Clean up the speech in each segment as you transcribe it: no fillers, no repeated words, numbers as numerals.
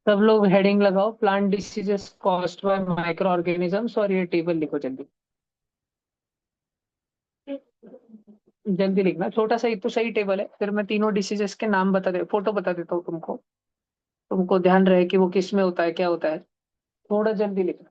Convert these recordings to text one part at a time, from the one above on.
सब लोग हेडिंग लगाओ, plant diseases caused by micro organisms, और ये टेबल लिखो जल्दी। जल्दी लिखना, छोटा सा ही तो सही टेबल है। फिर मैं तीनों डिसीजेस के नाम बता दे, फोटो बता देता हूँ तुमको। तुमको ध्यान रहे कि वो किस में होता है, क्या होता है। थोड़ा जल्दी लिखना।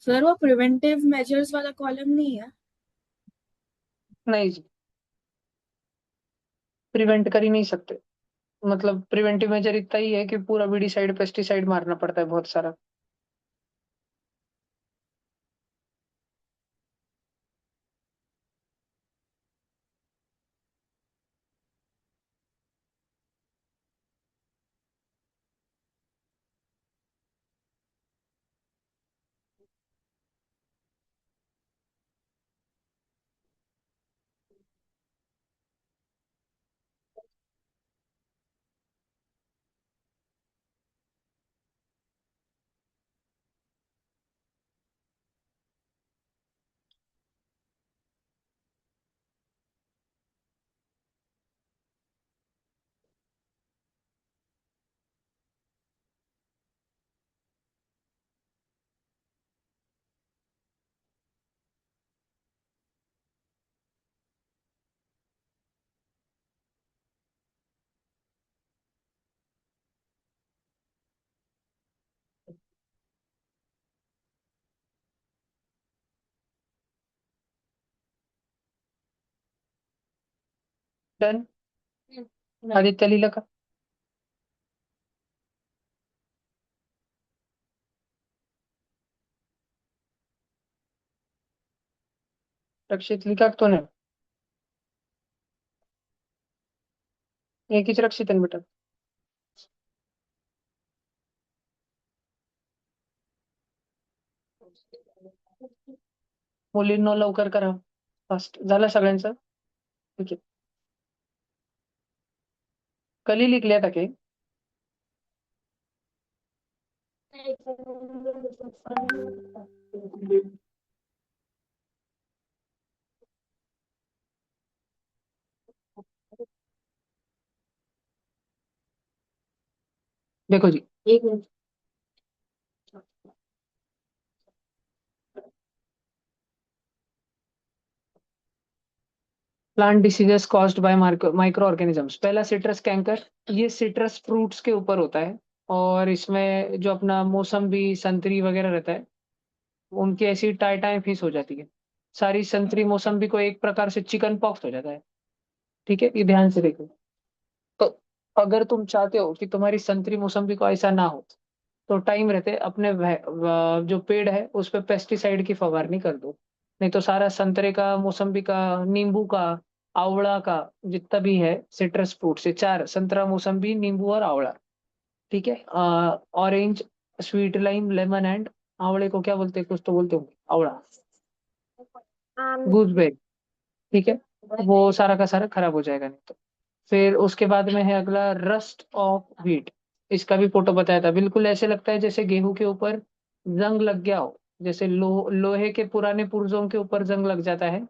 सर वो प्रिवेंटिव मेजर्स वाला कॉलम नहीं है? नहीं जी, प्रिवेंट कर ही नहीं सकते। मतलब प्रिवेंटिव मेजर इतना ही है कि पूरा वीडीसाइड पेस्टिसाइड मारना पड़ता है बहुत सारा। डन। आदित्य लीला का। रक्षित लिखा तूने? एक ही रक्षित है बेटा। मुलींनो लवकर करा, फास्ट झालं सगळ्यांचं? ठीक आहे, कल ही लिख लिया था कि? देखो जी, एक minute. Plant diseases caused by micro organisms, पहला सिट्रस कैंकर। ये सिट्रस फ्रूट्स के ऊपर होता है। और इसमें जो अपना मौसम्बी संतरी वगैरह रहता है, उनकी ऐसी टाइटाइम फिश हो जाती है। सारी संतरी मौसम्बी को एक प्रकार से चिकन पॉक्स हो जाता है। ठीक है, ये ध्यान से देखो। तो अगर तुम चाहते हो कि तुम्हारी संतरी मौसम्बी को ऐसा ना हो, तो टाइम रहते अपने जो पेड़ है उस पे पेस्टिसाइड की फवारनी कर दो। नहीं तो सारा संतरे का, मौसम्बी का, नींबू का, आंवला का, जितना भी है सिट्रस फ्रूट से, चार, संतरा, मौसम्बी, नींबू और आंवला। ठीक है। Orange, sweet lime, lemon and, आंवले को क्या बोलते हैं, कुछ तो बोलते होंगे, आंवला, गूसबेरी। ठीक है। वो सारा का सारा खराब हो जाएगा नहीं तो। फिर उसके बाद में है अगला, रस्ट ऑफ व्हीट। इसका भी फोटो बताया था, बिल्कुल ऐसे लगता है जैसे गेहूं के ऊपर जंग लग गया हो। जैसे लोहे के पुराने पुर्जों के ऊपर जंग लग जाता है,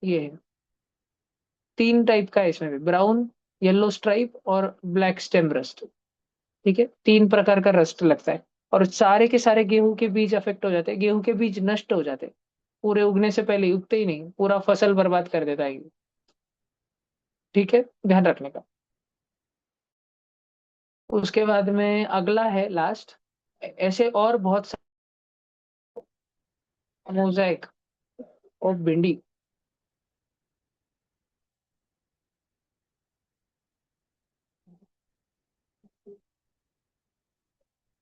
ये है। तीन टाइप का है इसमें भी, ब्राउन, येलो स्ट्राइप और ब्लैक स्टेम रस्ट। ठीक है, तीन प्रकार का रस्ट लगता है। और सारे के सारे गेहूं के बीज अफेक्ट हो जाते हैं, गेहूं के बीज नष्ट हो जाते हैं। पूरे उगने से पहले ही, उगते ही नहीं, पूरा फसल बर्बाद कर देता है ये। ठीक है, ध्यान रखने का। उसके बाद में अगला है लास्ट, ऐसे और बहुत सारे मोजाइक और भिंडी।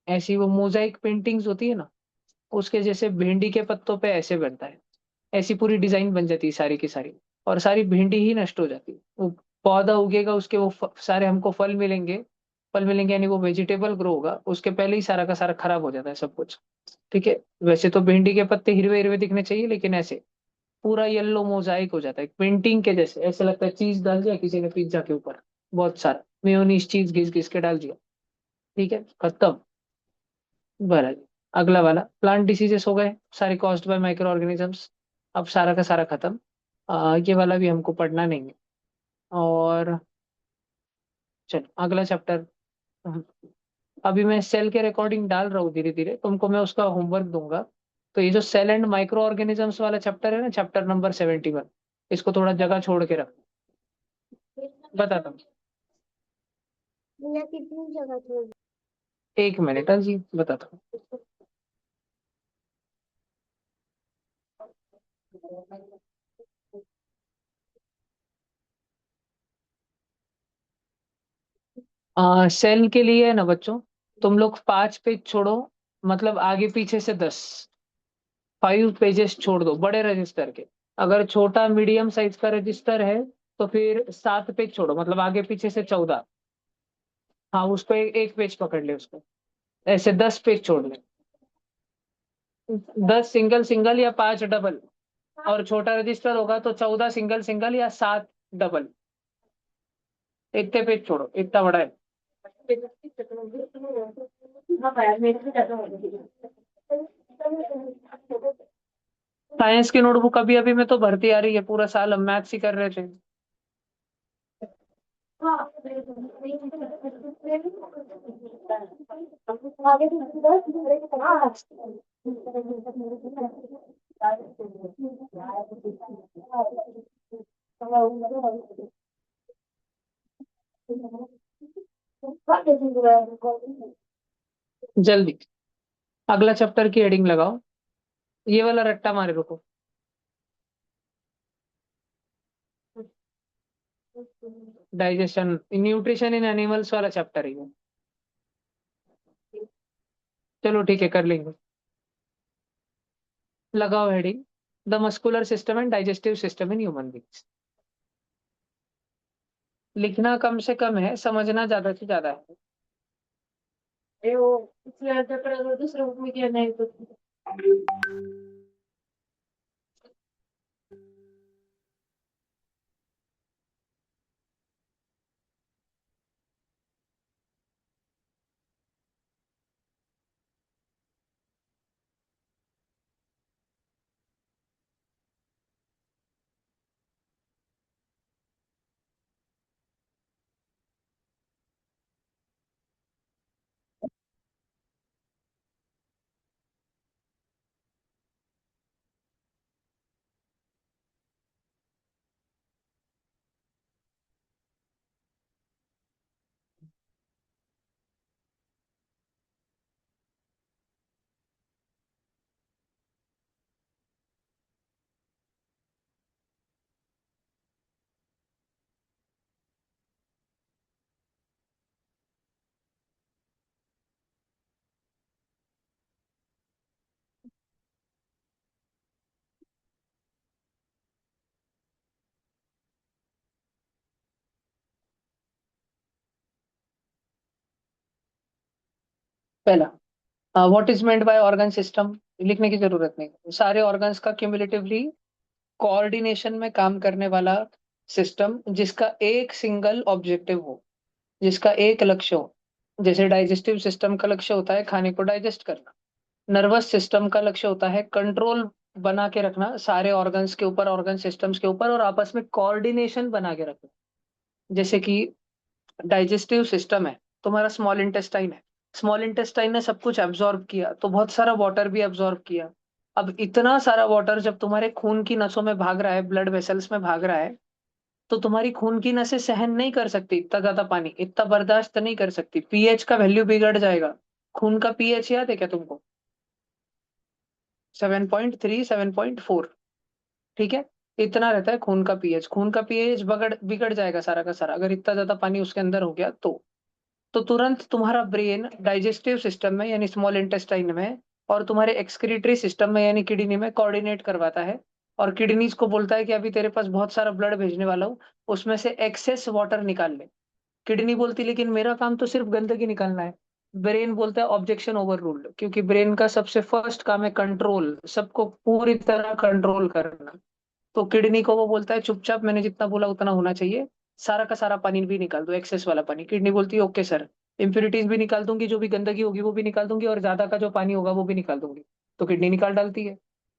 ऐसी वो मोजाइक पेंटिंग्स होती है ना, उसके जैसे भिंडी के पत्तों पे ऐसे बनता है। ऐसी पूरी डिजाइन बन जाती है सारी की सारी, और सारी भिंडी ही नष्ट हो जाती है। वो पौधा उगेगा, उसके वो सारे हमको फल मिलेंगे। फल मिलेंगे यानी वो वेजिटेबल ग्रो होगा, उसके पहले ही सारा का सारा खराब हो जाता है सब कुछ। ठीक है। वैसे तो भिंडी के पत्ते हिरवे हिरवे दिखने चाहिए, लेकिन ऐसे पूरा येलो मोजाइक हो जाता है पेंटिंग के जैसे, ऐसे लगता है चीज डाल दिया किसी ने पिज्जा के ऊपर, बहुत सारा मेयोनीज चीज घिस घिस के डाल दिया। ठीक है, खत्म। बरं, अगला वाला प्लांट डिसीजेस हो गए सारे, कॉज्ड बाय माइक्रो ऑर्गेनिजम्स। अब सारा का सारा खत्म। ये वाला भी हमको पढ़ना नहीं है। और चलो अगला चैप्टर। अभी मैं सेल के रिकॉर्डिंग डाल रहा हूँ धीरे धीरे, तुमको मैं उसका होमवर्क दूंगा। तो ये जो सेल एंड माइक्रो ऑर्गेनिजम्स वाला चैप्टर है ना, चैप्टर नंबर 71, इसको थोड़ा जगह छोड़ के रख। बताता हूँ। भैया कितनी जगह छोड़? 1 मिनट, हाँ जी, बताता हूँ। सेल के लिए है ना बच्चों, तुम लोग 5 पेज छोड़ो, मतलब आगे पीछे से 10, 5 पेजेस छोड़ दो बड़े रजिस्टर के। अगर छोटा मीडियम साइज का रजिस्टर है तो फिर 7 पेज छोड़ो, मतलब आगे पीछे से 14। हाँ, उसको एक पेज पकड़ ले उसको, ऐसे 10 पेज छोड़ ले। 10 सिंगल सिंगल या 5 डबल, और छोटा रजिस्टर होगा तो 14 सिंगल सिंगल या 7 डबल। इतने पेज छोड़ो, इतना बड़ा है। साइंस की नोटबुक अभी अभी में तो भरती आ रही है, पूरा साल हम मैथ्स ही कर रहे थे। जल्दी, अगला चैप्टर की हेडिंग लगाओ। ये वाला रट्टा मारे, रुको। डाइजेशन, न्यूट्रिशन इन एनिमल्स वाला चैप्टर है ये। चलो ठीक है, कर लेंगे। लगाओ heading, the muscular system and digestive system in human beings. लिखना कम से कम है, समझना ज्यादा से ज्यादा है। ए वो पिछले चैप्टर अगर दूसरे बुक में किया नहीं तो। पहला, what is meant by organ system. लिखने की जरूरत नहीं, सारे ऑर्गन्स का क्यूमुलेटिवली कोऑर्डिनेशन में काम करने वाला सिस्टम, जिसका एक सिंगल ऑब्जेक्टिव हो, जिसका एक लक्ष्य हो। जैसे डाइजेस्टिव सिस्टम का लक्ष्य होता है खाने को डाइजेस्ट करना, नर्वस सिस्टम का लक्ष्य होता है कंट्रोल बना के रखना सारे ऑर्गन्स के ऊपर, ऑर्गन सिस्टम्स के ऊपर, और आपस में कोऑर्डिनेशन बना के रखना। जैसे कि डाइजेस्टिव सिस्टम है, तुम्हारा स्मॉल इंटेस्टाइन है, स्मॉल इंटेस्टाइन ने सब कुछ एब्जॉर्ब किया तो बहुत सारा वाटर भी एब्जॉर्ब किया। अब इतना सारा वाटर जब तुम्हारे खून की नसों में भाग रहा है, ब्लड वेसल्स में भाग रहा है, तो तुम्हारी खून की नसें सहन नहीं कर सकती इतना ज्यादा पानी, इतना बर्दाश्त नहीं कर सकती, पीएच का वैल्यू बिगड़ जाएगा। खून का पीएच याद है क्या तुमको? 7.3, 7.4। ठीक है, इतना रहता है खून का पीएच। खून का पीएच बगड़ बिगड़ जाएगा सारा का सारा अगर इतना ज्यादा पानी उसके अंदर हो गया तो तुरंत तुम्हारा ब्रेन डाइजेस्टिव सिस्टम में यानी स्मॉल इंटेस्टाइन में और तुम्हारे एक्सक्रीटरी सिस्टम में यानी किडनी में कोऑर्डिनेट करवाता है, और किडनीज को बोलता है कि अभी तेरे पास बहुत सारा ब्लड भेजने वाला हूँ, उसमें से एक्सेस वाटर निकाल ले। किडनी बोलती लेकिन मेरा काम तो सिर्फ गंदगी निकालना है। ब्रेन बोलता है ऑब्जेक्शन ओवर रूल्ड, क्योंकि ब्रेन का सबसे फर्स्ट काम है कंट्रोल, सबको पूरी तरह कंट्रोल करना। तो किडनी को वो बोलता है चुपचाप मैंने जितना बोला उतना होना चाहिए, सारा का सारा पानी भी निकाल दो, एक्सेस वाला पानी। किडनी बोलती है ओके सर, इंप्योरिटीज भी निकाल दूंगी, जो भी गंदगी होगी वो भी निकाल दूंगी, और ज्यादा का जो पानी होगा वो भी निकाल दूंगी। तो किडनी निकाल डालती है,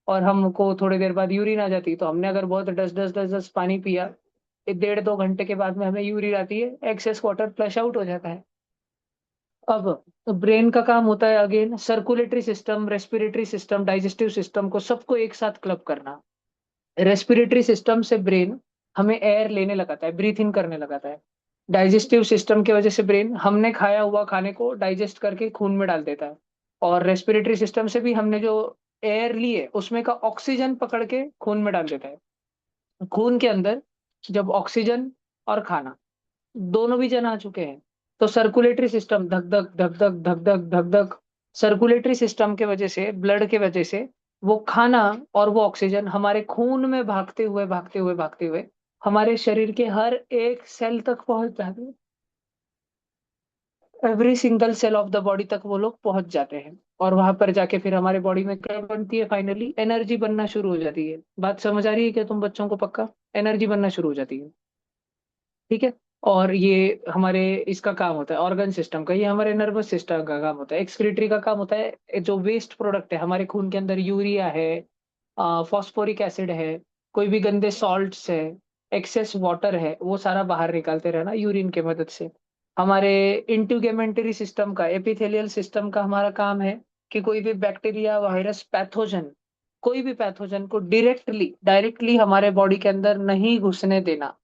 और हमको थोड़ी देर बाद यूरिन आ जाती है। तो हमने अगर बहुत 10 10 10 10 पानी पिया, 1.5 2 घंटे के बाद में हमें यूरिन आती है, एक्सेस वाटर फ्लश आउट हो जाता है। अब ब्रेन का काम होता है again circulatory system, respiratory system, digestive system को सबको एक साथ क्लब करना। रेस्पिरेटरी सिस्टम से ब्रेन हमें एयर लेने लगाता है, ब्रीथ इन करने लगाता है। डाइजेस्टिव सिस्टम की वजह से ब्रेन हमने खाया हुआ खाने को डाइजेस्ट करके खून में डाल देता है। और रेस्पिरेटरी सिस्टम से भी हमने जो एयर ली है उसमें का ऑक्सीजन पकड़ के खून में डाल देता है। खून के अंदर जब ऑक्सीजन और खाना दोनों भी जन आ चुके हैं, तो सर्कुलेटरी सिस्टम धक धक धक धक धक धक धक धक, सर्कुलेटरी सिस्टम के वजह से, ब्लड के वजह से वो खाना और वो ऑक्सीजन हमारे खून में भागते हुए भागते हुए भागते हुए हमारे शरीर के हर एक सेल तक पहुंच जाते हैं। Every single cell of the body तक वो लोग पहुंच जाते हैं। और वहां पर जाके फिर हमारे बॉडी में क्या बनती है? फाइनली एनर्जी बनना शुरू हो जाती है। बात समझ आ रही है क्या तुम बच्चों को? पक्का एनर्जी बनना शुरू हो जाती है। ठीक है। और ये हमारे इसका काम होता है ऑर्गन सिस्टम का, ये हमारे नर्वस सिस्टम का काम होता है। एक्सक्रीटरी का काम होता है जो वेस्ट प्रोडक्ट है हमारे खून के अंदर, यूरिया है, फॉस्फोरिक एसिड है, कोई भी गंदे सॉल्ट्स है, एक्सेस वाटर है, वो सारा बाहर निकालते रहना यूरिन के मदद से। हमारे इंटीग्यूमेंटरी सिस्टम का, एपिथेलियल सिस्टम का हमारा काम है कि कोई भी बैक्टीरिया, वायरस, पैथोजन, कोई भी पैथोजन को डायरेक्टली हमारे बॉडी के अंदर नहीं घुसने देना।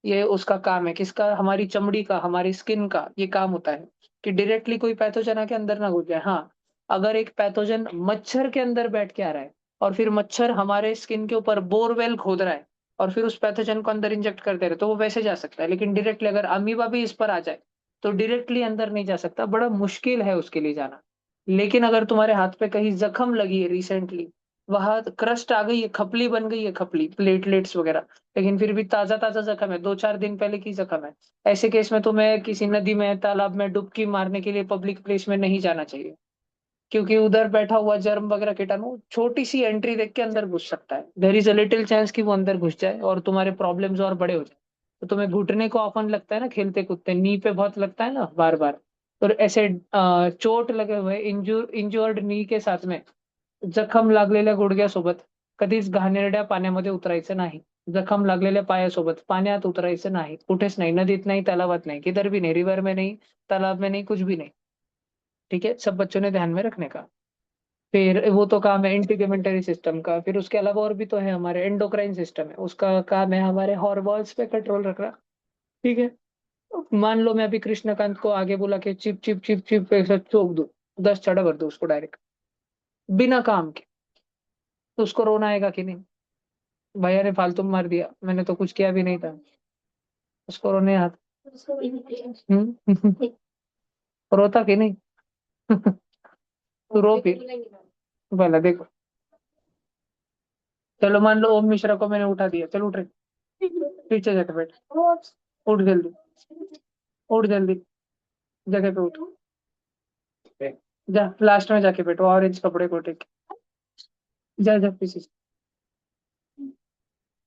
ये उसका काम है। किसका? हमारी चमड़ी का, हमारी स्किन का ये काम होता है कि डायरेक्टली कोई पैथोजन आके अंदर ना घुस जाए। हाँ, अगर एक पैथोजन मच्छर के अंदर बैठ के आ रहा है और फिर मच्छर हमारे स्किन के ऊपर बोरवेल खोद रहा है और फिर उस पैथोजन को अंदर इंजेक्ट कर दे रहे, तो वो वैसे जा सकता है। लेकिन डायरेक्टली अगर अमीबा भी इस पर आ जाए तो डायरेक्टली अंदर नहीं जा सकता, बड़ा मुश्किल है उसके लिए जाना। लेकिन अगर तुम्हारे हाथ पे कहीं जख्म लगी है रिसेंटली, वहां क्रस्ट आ गई है, खपली बन गई है, खपली प्लेटलेट्स वगैरह, लेकिन फिर भी ताजा ताजा जख्म है, 2 4 दिन पहले की जख्म है, ऐसे केस में तुम्हें किसी नदी में, तालाब में डुबकी मारने के लिए पब्लिक प्लेस में नहीं जाना चाहिए। क्योंकि उधर बैठा हुआ जर्म वगैरह कीटाणु छोटी सी एंट्री देख के अंदर घुस सकता है। There is a little chance कि वो अंदर घुस जाए और तुम्हारे प्रॉब्लम्स और बड़े हो जाए। तो तुम्हें घुटने को ऑफन लगता है ना, खेलते कूदते नी पे बहुत लगता है ना बार बार। तो ऐसे चोट लगे हुए इंज्युअर्ड नी के साथ में जखम लागलेल्या गुडघ्यासोबत कधीच घाणेरड्या पाण्यामध्ये उतरायचं नाही. जखम लागलेल्या पायासोबत पाण्यात उतरायचं नाही, कुठेच नाही, नदीत नाही, तलावात नाही, किधर भी नहीं, रिवर में नहीं, तालाब में नहीं, कुछ भी नहीं। ठीक है, सब बच्चों ने ध्यान में रखने का। फिर वो तो काम है इंटीग्यूमेंटरी सिस्टम का। फिर उसके अलावा और भी तो है, हमारे एंडोक्राइन सिस्टम है, उसका काम है हमारे हॉर्मोन्स पे कंट्रोल रखना। ठीक है। मान लो मैं अभी कृष्णकांत को आगे बोला कि चिप चिप चिप चिप ऐसा चोक दो, 10 चढ़ा भर दो उसको डायरेक्ट बिना काम के, तो उसको रोना आएगा कि नहीं? भैया ने फालतू में मार दिया, मैंने तो कुछ किया भी नहीं था, उसको रोने हाथ। हम्म। रोता कि नहीं? तो रो फिर। भला देखो, चलो मान लो ओम मिश्रा को मैंने उठा दिया, चलो उठ रे, पीछे जाके बैठ, उठ जल्दी, उठ जल्दी, जगह पे उठ, जा लास्ट में जाके बैठो ऑरेंज कपड़े को टेक, जा जा पीछे से।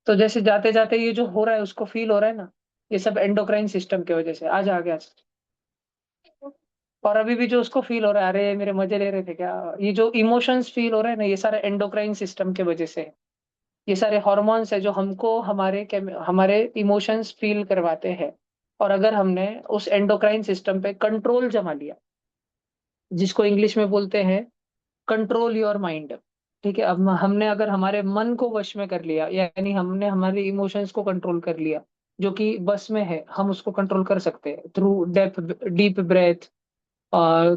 तो जैसे जाते जाते ये जो हो रहा है उसको फील हो रहा है ना, ये सब एंडोक्राइन सिस्टम की वजह से। आज आ गया। और अभी भी जो उसको फील हो रहा है, अरे मेरे मजे ले रहे थे क्या, ये जो इमोशंस फील हो रहे हैं ना, ये सारे एंडोक्राइन सिस्टम की वजह से है। ये सारे हॉर्मोन्स है जो हमको हमारे इमोशंस फील करवाते हैं। और अगर हमने उस एंडोक्राइन सिस्टम पे कंट्रोल जमा लिया, जिसको इंग्लिश में बोलते हैं कंट्रोल योर माइंड। ठीक है, अब हमने अगर हमारे मन को वश में कर लिया, यानी हमने हमारे इमोशंस को कंट्रोल कर लिया, जो कि बस में है, हम उसको कंट्रोल कर सकते हैं through deep deep breath,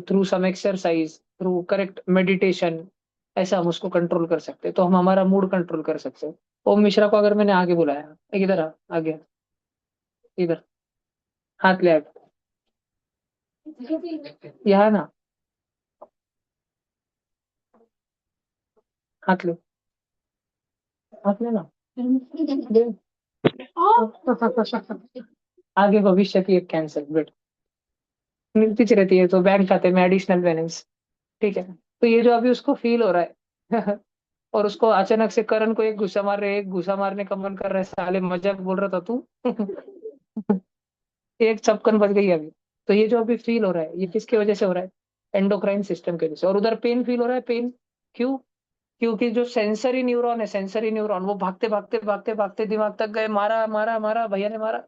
through some exercise, through correct meditation. ऐसा हम उसको कंट्रोल कर सकते हैं, तो हम हमारा मूड कंट्रोल कर सकते हैं। ओम मिश्रा को अगर मैंने आगे बुलाया, इधर आ, आगे, इधर, हाथ ले आगे, यहाँ ना, हाथ ले, हाथ ले ना, दे। आगे भविष्य की एक कैंसर बेट मिलती च रहती है, तो बैंक खाते में एडिशनल बैलेंस। ठीक है, तो ये जो अभी उसको फील हो रहा है और उसको अचानक से करण को एक घुसा मार रहे, एक घुसा मारने का मन कर रहा है, साले मजाक बोल रहा था तू। एक चपकन बज गई अभी। तो ये जो अभी फील हो रहा है, ये किसकी वजह से हो रहा है? एंडोक्राइन सिस्टम की वजह से। और उधर पेन फील हो रहा है, पेन क्यों? क्योंकि जो सेंसरी न्यूरॉन है, सेंसरी न्यूरॉन वो भागते भागते भागते भागते दिमाग तक गए, मारा मारा मारा, भैया ने मारा।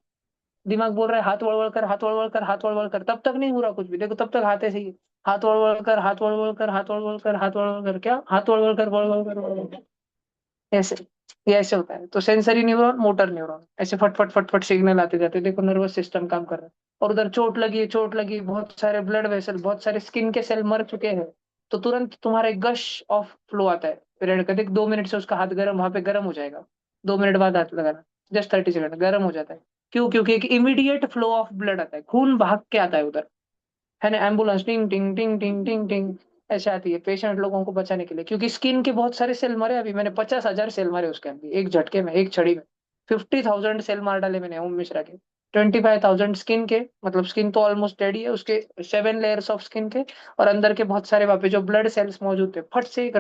दिमाग बोल रहा है हाथ वड़वड़ कर, हाथ वड़वड़ कर, हाथ वड़वड़ कर, तब तक नहीं हो रहा कुछ भी, देखो तब तक हाथ ऐसे ही है। हाथ वड़वड़ कर, हाथ वड़वड़ कर, हाथ वड़वड़ कर, हाथ वड़वड़ कर, क्या हाथ वड़वड़ कर, वड़वड़ कर, वड़वड़ कर, ऐसे। ये ऐसे होता है। तो सेंसरी न्यूरॉन, मोटर न्यूरॉन, ऐसे फट फट फट फट सिग्नल आते जाते हैं। देखो नर्वस सिस्टम काम कर रहा है। और उधर चोट लगी है, चोट लगी, बहुत सारे ब्लड वेसल, बहुत सारे स्किन के सेल मर चुके हैं। तो तुरंत तुम्हारे गश ऑफ फ्लो आता है ब्लड का। देख 2 मिनट से उसका हाथ गर्म, वहां पे गर्म हो जाएगा। 2 मिनट बाद हाथ लगाना, जस्ट 30 सेकंड, गर्म हो जाता है। क्यों? क्योंकि एक इमीडिएट फ्लो ऑफ ब्लड आता है, खून भाग के आता है उधर, है ना। एम्बुलेंस टिंग टिंग टिंग टिंग टिंग टिंग ऐसे आती है पेशेंट लोगों को बचाने के लिए, क्योंकि स्किन के बहुत सारे सेल मरे। अभी मैंने 50,000 सेल मारे उसके अभी, एक झटके में, एक छड़ी में। 50,000 सेल मार डाले मैंने ओम मिश्रा के। 25,000 स्किन के, मतलब स्किन तो ऑलमोस्ट डेडी है उसके, 7 लेयर्स ऑफ स्किन के। और अंदर के बहुत सारे वहां पे जो ब्लड सेल्स मौजूद थे, फट से एक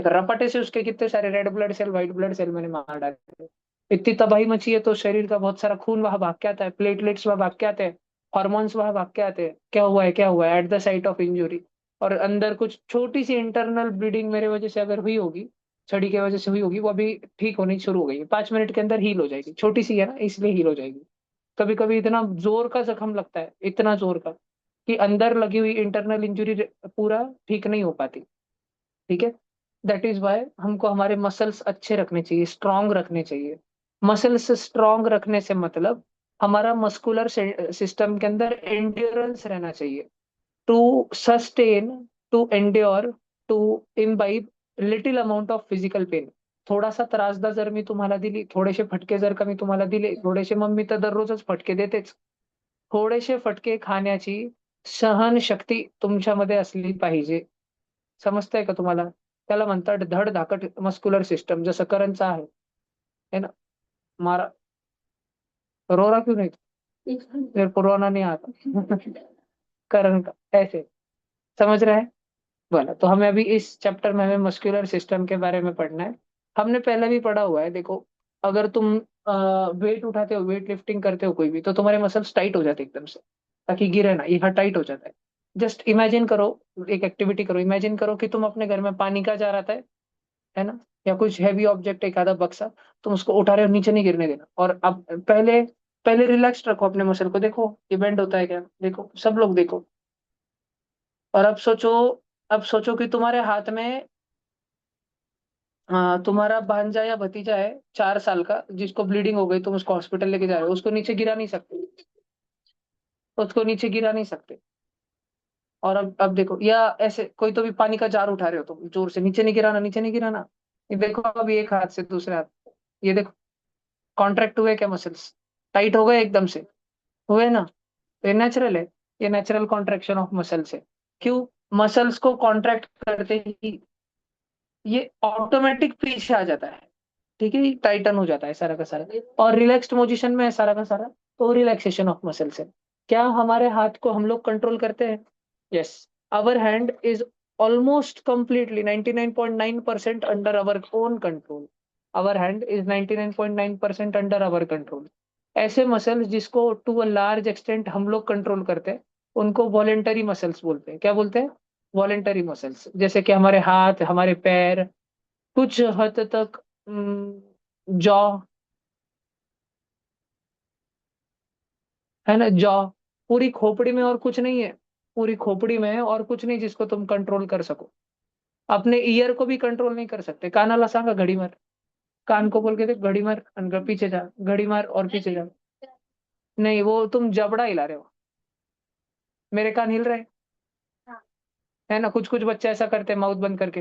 रपटे से उसके कितने सारे red blood cell, white blood cell मैंने मार डाले। इतनी तबाही मची है, तो शरीर का बहुत सारा खून वहां भाग के आता है, प्लेटलेट्स वहां भाग के आते हैं, हॉर्मोन्स वहां भाग के आते हैं। क्या हुआ है, क्या हुआ है, at the site of injury. और अंदर कुछ छोटी सी इंटरनल ब्लीडिंग मेरे वजह से अगर हुई होगी, छड़ी की वजह से हुई होगी, वो अभी ठीक होनी शुरू हो गई है, 5 मिनट के अंदर हील हो जाएगी। छोटी सी है ना, इसलिए हील हो जाएगी। कभी कभी इतना जोर का जख्म लगता है, इतना जोर का, कि अंदर लगी हुई इंटरनल इंजुरी पूरा ठीक नहीं हो पाती। ठीक है, दैट इज वाई हमको हमारे मसल्स अच्छे रखने चाहिए, स्ट्रांग रखने चाहिए। मसल्स स्ट्रांग रखने से मतलब हमारा मस्कुलर सिस्टम के अंदर एंड्योरेंस रहना चाहिए, to sustain, to endure, to imbibe little amount of physical pain. थोडासा त्रासदा जर मी तुम्हाला दिली, थोडेसे फटके जर का मी तुम्हाला दिले, थोडेसे, मम्मी तर दररोजच फटके देतेच, थोडेसे फटके खाण्याची सहनशक्ती तुमच्यामध्ये असली पाहिजे. समजतंय का तुम्हाला? त्याला म्हणतात धडधाकट मस्क्युलर सिस्टम, जसं करंटचा आहे, है ना. मारा, रो रहा क्यों नहीं? मेरे को रोना नहीं आता. करण का ऐसे, समझ रहा है? बोला तो हमें अभी इस चैप्टर में हमें मस्कुलर सिस्टम के बारे में पढ़ना है। हमने पहले भी पढ़ा हुआ है, देखो। अगर तुम वेट उठाते हो, वेट लिफ्टिंग करते हो कोई भी, तो तुम्हारे मसल्स टाइट हो जाते हैं एकदम से, ताकि गिरे ना, यहाँ टाइट हो जाता है। जस्ट इमेजिन करो, एक एक्टिविटी करो, इमेजिन करो कि तुम अपने घर में पानी का जार आता है ना, या कुछ हैवी ऑब्जेक्ट, एक आधा बक्सा, तुम उसको उठा रहे हो, नीचे नहीं गिरने देना। और अब पहले पहले रिलैक्स रखो अपने मसल को, देखो ये बेंड होता है क्या, देखो सब लोग देखो। और अब सोचो कि तुम्हारे हाथ में तुम्हारा भांजा या भतीजा है, 4 साल का, जिसको ब्लीडिंग हो गई, तुम उसको हॉस्पिटल लेके जा रहे हो, उसको नीचे गिरा नहीं सकते, उसको नीचे गिरा नहीं सकते। और अब देखो, या ऐसे कोई तो भी पानी का जार उठा रहे हो तुम जोर से, नीचे नहीं गिराना, नीचे नहीं गिराना। ये देखो अभी एक हाथ से दूसरे हाथ, ये देखो, कॉन्ट्रैक्ट हुए क्या मसल्स? टाइट हो गए एकदम से, हुए ना? तो ये नेचुरल है, ये नेचुरल कॉन्ट्रैक्शन ऑफ मसल्स है। क्यों? मसल्स को कॉन्ट्रैक्ट करते ही ये ऑटोमेटिक पीछे आ जाता है। ठीक है, टाइटन हो जाता है सारा का सारा, और रिलैक्स्ड पोजीशन में है सारा का सारा। तो रिलैक्सेशन ऑफ मसल्स है। क्या हमारे हाथ को हम लोग कंट्रोल करते हैं? Yes, our hand is almost completely 99.9% under our own control. Our hand is 99.9% under our control. ऐसे मसल्स जिसको टू अ लार्ज एक्सटेंट हम लोग कंट्रोल करते हैं, उनको वॉलेंटरी मसल्स बोलते हैं। क्या बोलते हैं? Voluntary muscles. जैसे कि हमारे हाथ, हमारे पैर, कुछ हद तक जॉ, है ना, जॉ, पूरी खोपड़ी में और कुछ नहीं है, पूरी खोपड़ी में है और कुछ नहीं जिसको तुम कंट्रोल कर सको। अपने ईयर को भी कंट्रोल नहीं कर सकते। कानाला सांगा घड़ी मार, कान को बोल के देख घड़ी मार, पीछे जा, घड़ी मार और पीछे जा। नहीं, वो तुम जबड़ा हिला रहे हो। मेरे कान हिल रहे हैं, है ना? कुछ कुछ बच्चे ऐसा करते हैं माउथ बंद करके,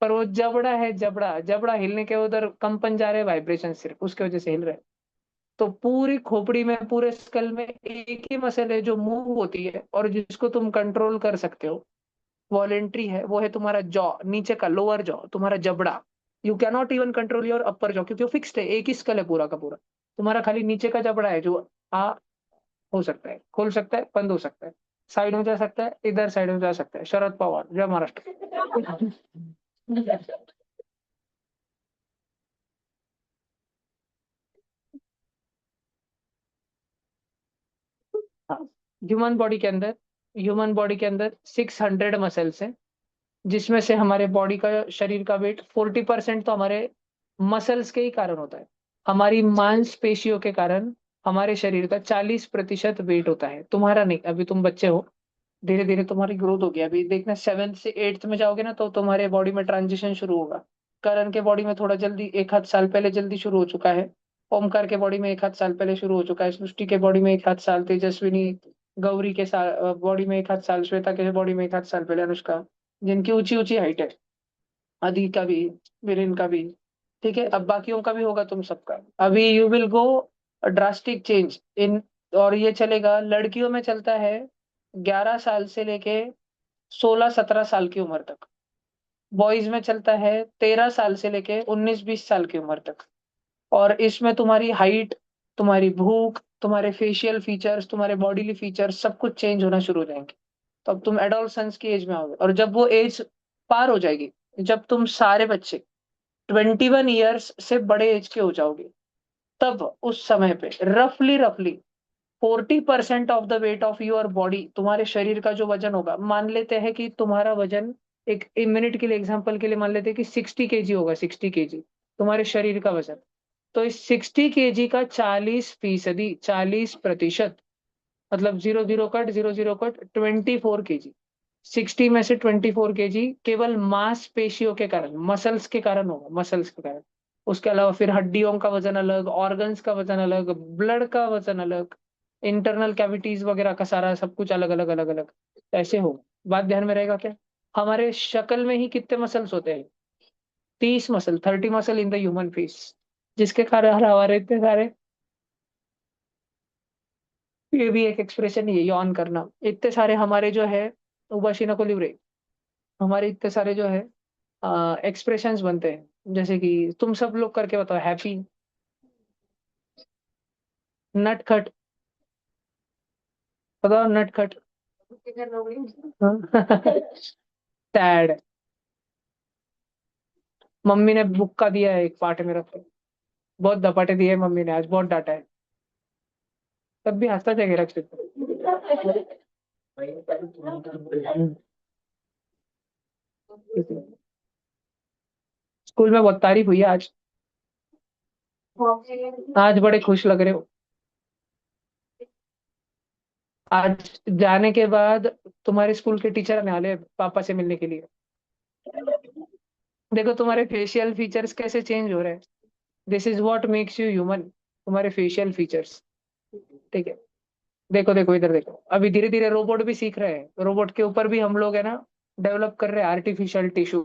पर वो जबड़ा है, जबड़ा जबड़ा हिलने के उधर कंपन जा रहे हैं, वाइब्रेशन सिर्फ उसके वजह से हिल रहे हैं। तो पूरी खोपड़ी में, पूरे स्कल में एक ही मसल है जो मूव होती है और जिसको तुम कंट्रोल कर सकते हो, वॉलेंट्री है, वो है तुम्हारा जॉ, नीचे का लोअर जॉ, तुम्हारा जबड़ा। You can not even control your upper jaw, क्योंकि वो फिक्स्ड है, एक ही स्कल है पूरा का पूरा। तुम्हारा खाली नीचे का जबड़ा है जो आ हो सकता है, खोल सकता है, बंद हो सकता है, साइड में जा सकता है, इधर साइड में जा सकता है। शरद पवार, जय महाराष्ट्र। ह्यूमन बॉडी के अंदर, ह्यूमन बॉडी के अंदर 600 मसल्स हैं, जिसमें से हमारे बॉडी का, शरीर का वेट 40% तो हमारे मसल्स के ही कारण होता है। हमारी मांसपेशियों के कारण हमारे शरीर का 40% वेट होता है। तुम्हारा नहीं, अभी तुम बच्चे हो, धीरे धीरे तुम्हारी ग्रोथ होगी। अभी देखना 7th से 8th में जाओगे ना, तो तुम्हारे बॉडी में ट्रांजिशन शुरू होगा। करण के बॉडी में थोड़ा जल्दी, एक आध साल पहले जल्दी शुरू हो चुका है। ओमकार के बॉडी में एक आध साल पहले शुरू हो चुका है। सृष्टि के बॉडी में एक आध साल, तेजस्विनी, गौरी के बॉडी में एक आध साल, श्वेता के बॉडी में एक आध साल पहले, अनुष्का, जिनकी ऊंची ऊंची हाइट है, आदि का भी, वीरेन का भी। ठीक है, अब बाकियों का भी होगा तुम सबका। अभी you will go drastic change in. और ये चलेगा, लड़कियों में चलता है 11 साल से लेके 16-17 साल की उम्र तक। बॉयज में चलता है 13 साल से लेके 19-20 साल की उम्र तक। और इसमें तुम्हारी हाइट, तुम्हारी भूख, तुम्हारे फेशियल फीचर्स, तुम्हारे बॉडीली फीचर्स सब कुछ चेंज होना शुरू हो जाएंगे। तो अब तुम एडोलसेंस की एज में आओगे, और जब वो एज पार हो जाएगी, जब तुम सारे बच्चे 21 ईयर्स से बड़े एज के हो जाओगे, तब उस समय पे रफली रफली 40% of the weight of your body, तुम्हारे शरीर का जो वजन होगा, मान लेते हैं कि तुम्हारा वजन, एक मिनट के लिए, एग्जांपल के लिए मान लेते हैं कि 60 kg होगा, 60 kg तुम्हारे शरीर का वजन। तो इस 60 kg का 40%, 40%, मतलब zero zero cut, zero zero cut, 24 kg। 60 में से 24 kg केवल मांसपेशियों के कारण, मसल्स के कारण होगा, मसल्स के कारण। उसके अलावा फिर हड्डियों का वजन अलग, ऑर्गन्स का वजन अलग, ब्लड का वजन अलग, इंटरनल कैविटीज वगैरह का सारा सब कुछ अलग अलग अलग अलग ऐसे होगा। बात ध्यान में रहेगा क्या? हमारे शक्ल में ही कितने मसल्स होते हैं? 30 muscle, 30 muscle in the human face, जिसके कारण हमारे इतने सारे, ये भी एक एक्सप्रेशन ही है, यॉन करना। इतने सारे हमारे जो है, उबाशिना को लिवरे, हमारे इतने सारे जो है एक्सप्रेशंस बनते हैं। जैसे कि तुम सब लोग करके बताओ, हैप्पी, नटखट, बताओ नटखट। सैड। मम्मी ने बुक्का दिया है एक पार्ट में रख के, बहुत दपाटे दिए हैं मम्मी ने आज, बहुत डांटा है, तब भी हंसता जाएगा रख से। स्कूल में बहुत तारीफ हुई है आज, आज बड़े खुश लग रहे हो। आज जाने के बाद तुम्हारे स्कूल के टीचर आने वाले हैं पापा से मिलने के लिए। देखो तुम्हारे फेशियल फीचर्स कैसे चेंज हो रहे हैं। This is what makes you human, तुम्हारे फेशियल फीचर्स। ठीक है, देखो देखो इधर देखो, अभी धीरे धीरे रोबोट भी सीख रहे हैं, रोबोट के ऊपर भी हम लोग है ना, डेवलप कर रहे हैं आर्टिफिशियल टिश्यू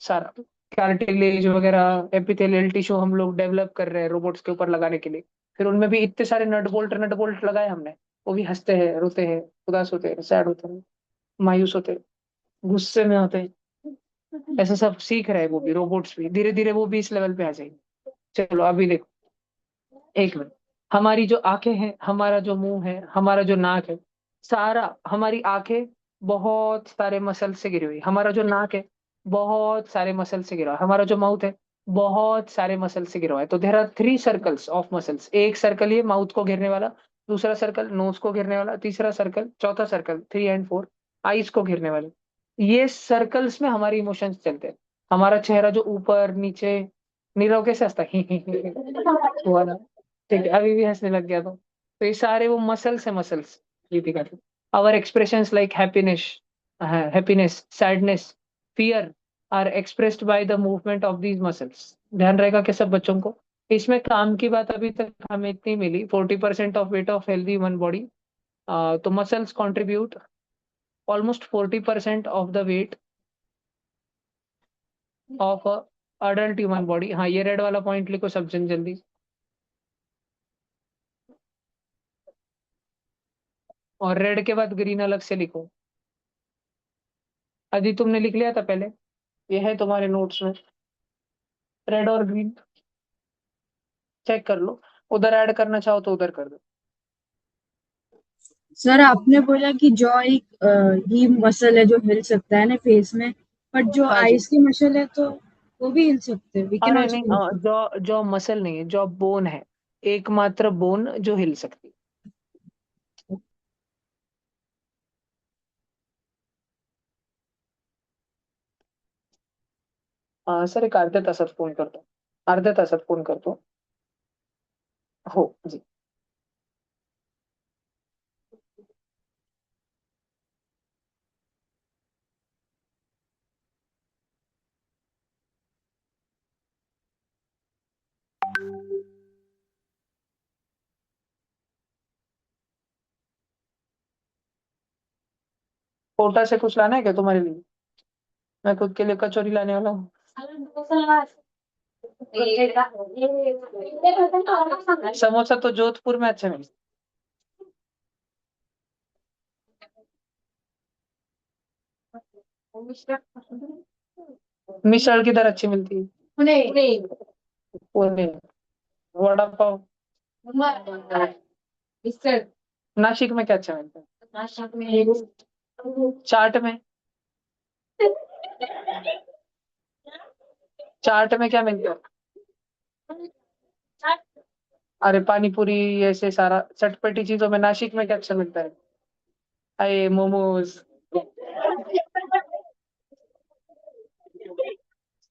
सारा, कार्टिलेज वगैरह, एपिथेलियल टिश्यू हम लोग डेवलप कर रहे हैं रोबोट्स के ऊपर लगाने के लिए। फिर उनमें भी इतने सारे नट बोल्ट लगाए हमने। वो भी हंसते हैं, रोते हैं, उदास होते हैं, सैड होते हैं, मायूस होते हैं, गुस्से में होते हैं। ऐसा सब सीख रहे हैं वो भी, रोबोट्स भी धीरे धीरे वो भी इस लेवल पे आ जाएंगे। चलो अभी देखो, एक मिनट। हमारी जो आंखें हैं, हमारा जो मुंह है, हमारा जो नाक है, सारा, हमारी आंखें बहुत सारे मसल से गिरी हुई, हमारा जो नाक है बहुत सारे मसल से गिरा हुआ है, हमारा जो माउथ है बहुत सारे मसल से गिरा हुआ है। तो there are 3 circles of muscles. एक सर्कल ये माउथ को घेरने वाला, दूसरा सर्कल नोज को घेरने वाला, तीसरा सर्कल, चौथा सर्कल, 3 और 4 आईज को घेरने वाले। ये सर्कल्स में हमारे इमोशंस चलते हैं। हमारा चेहरा जो ऊपर नीचे, नीरव कैसे हंसता है, वो वाला। ठीक है, अभी भी हंसने लग गया तो ये सारे वो मसल्स है, मसल्स, ये दिखाते। Our expressions like happiness, happiness, sadness, fear are expressed by the movement of these muscles. ध्यान रहेगा कि सब बच्चों को। इसमें काम की बात अभी तक हमें इतनी मिली, 40% of weight of healthy human body. तो muscles contribute almost 40% of the weight of adult human body. हाँ, ये रेड वाला पॉइंट लिखो सब जन जल्दी। और रेड के बाद ग्रीन अलग से लिखो। अभी तुमने लिख लिया था पहले, ये है तुम्हारे नोट्स में, रेड और ग्रीन। चेक कर लो, उधर ऐड करना चाहो तो उधर कर दो। सर आपने बोला कि जॉ एक ही मसल है जो हिल सकता है ना फेस में, बट जो हाँ जी। आईज की मसल है तो वो भी हिल सकते हैं, वी कैन अरे आल्सो नहीं, मूव। जॉ जॉ मसल नहीं है, जॉ बोन है, एकमात्र बोन जो हिल सकती है। सर एक अर्ध्या तासात फोन करतो, अर्ध्या तासात फोन करतो. हो जी. कोटा से कुछ लाना है क्या तुम्हारे लिए? मैं खुद के लिए कचौरी लाने वाला हूँ. समोसा तो जोधपुर में अच्छा मिलता है. मिसळ किधर अच्छी मिलती है? पुणे. वड़ा पाव. नासिक में क्या अच्छा मिलता है? चाट में. चाट में क्या मिलता है? अरे पानी पूरी, ऐसे सारा चटपटी चीजों में नासिक में क्या अच्छा मिलता है? अरे मोमोज,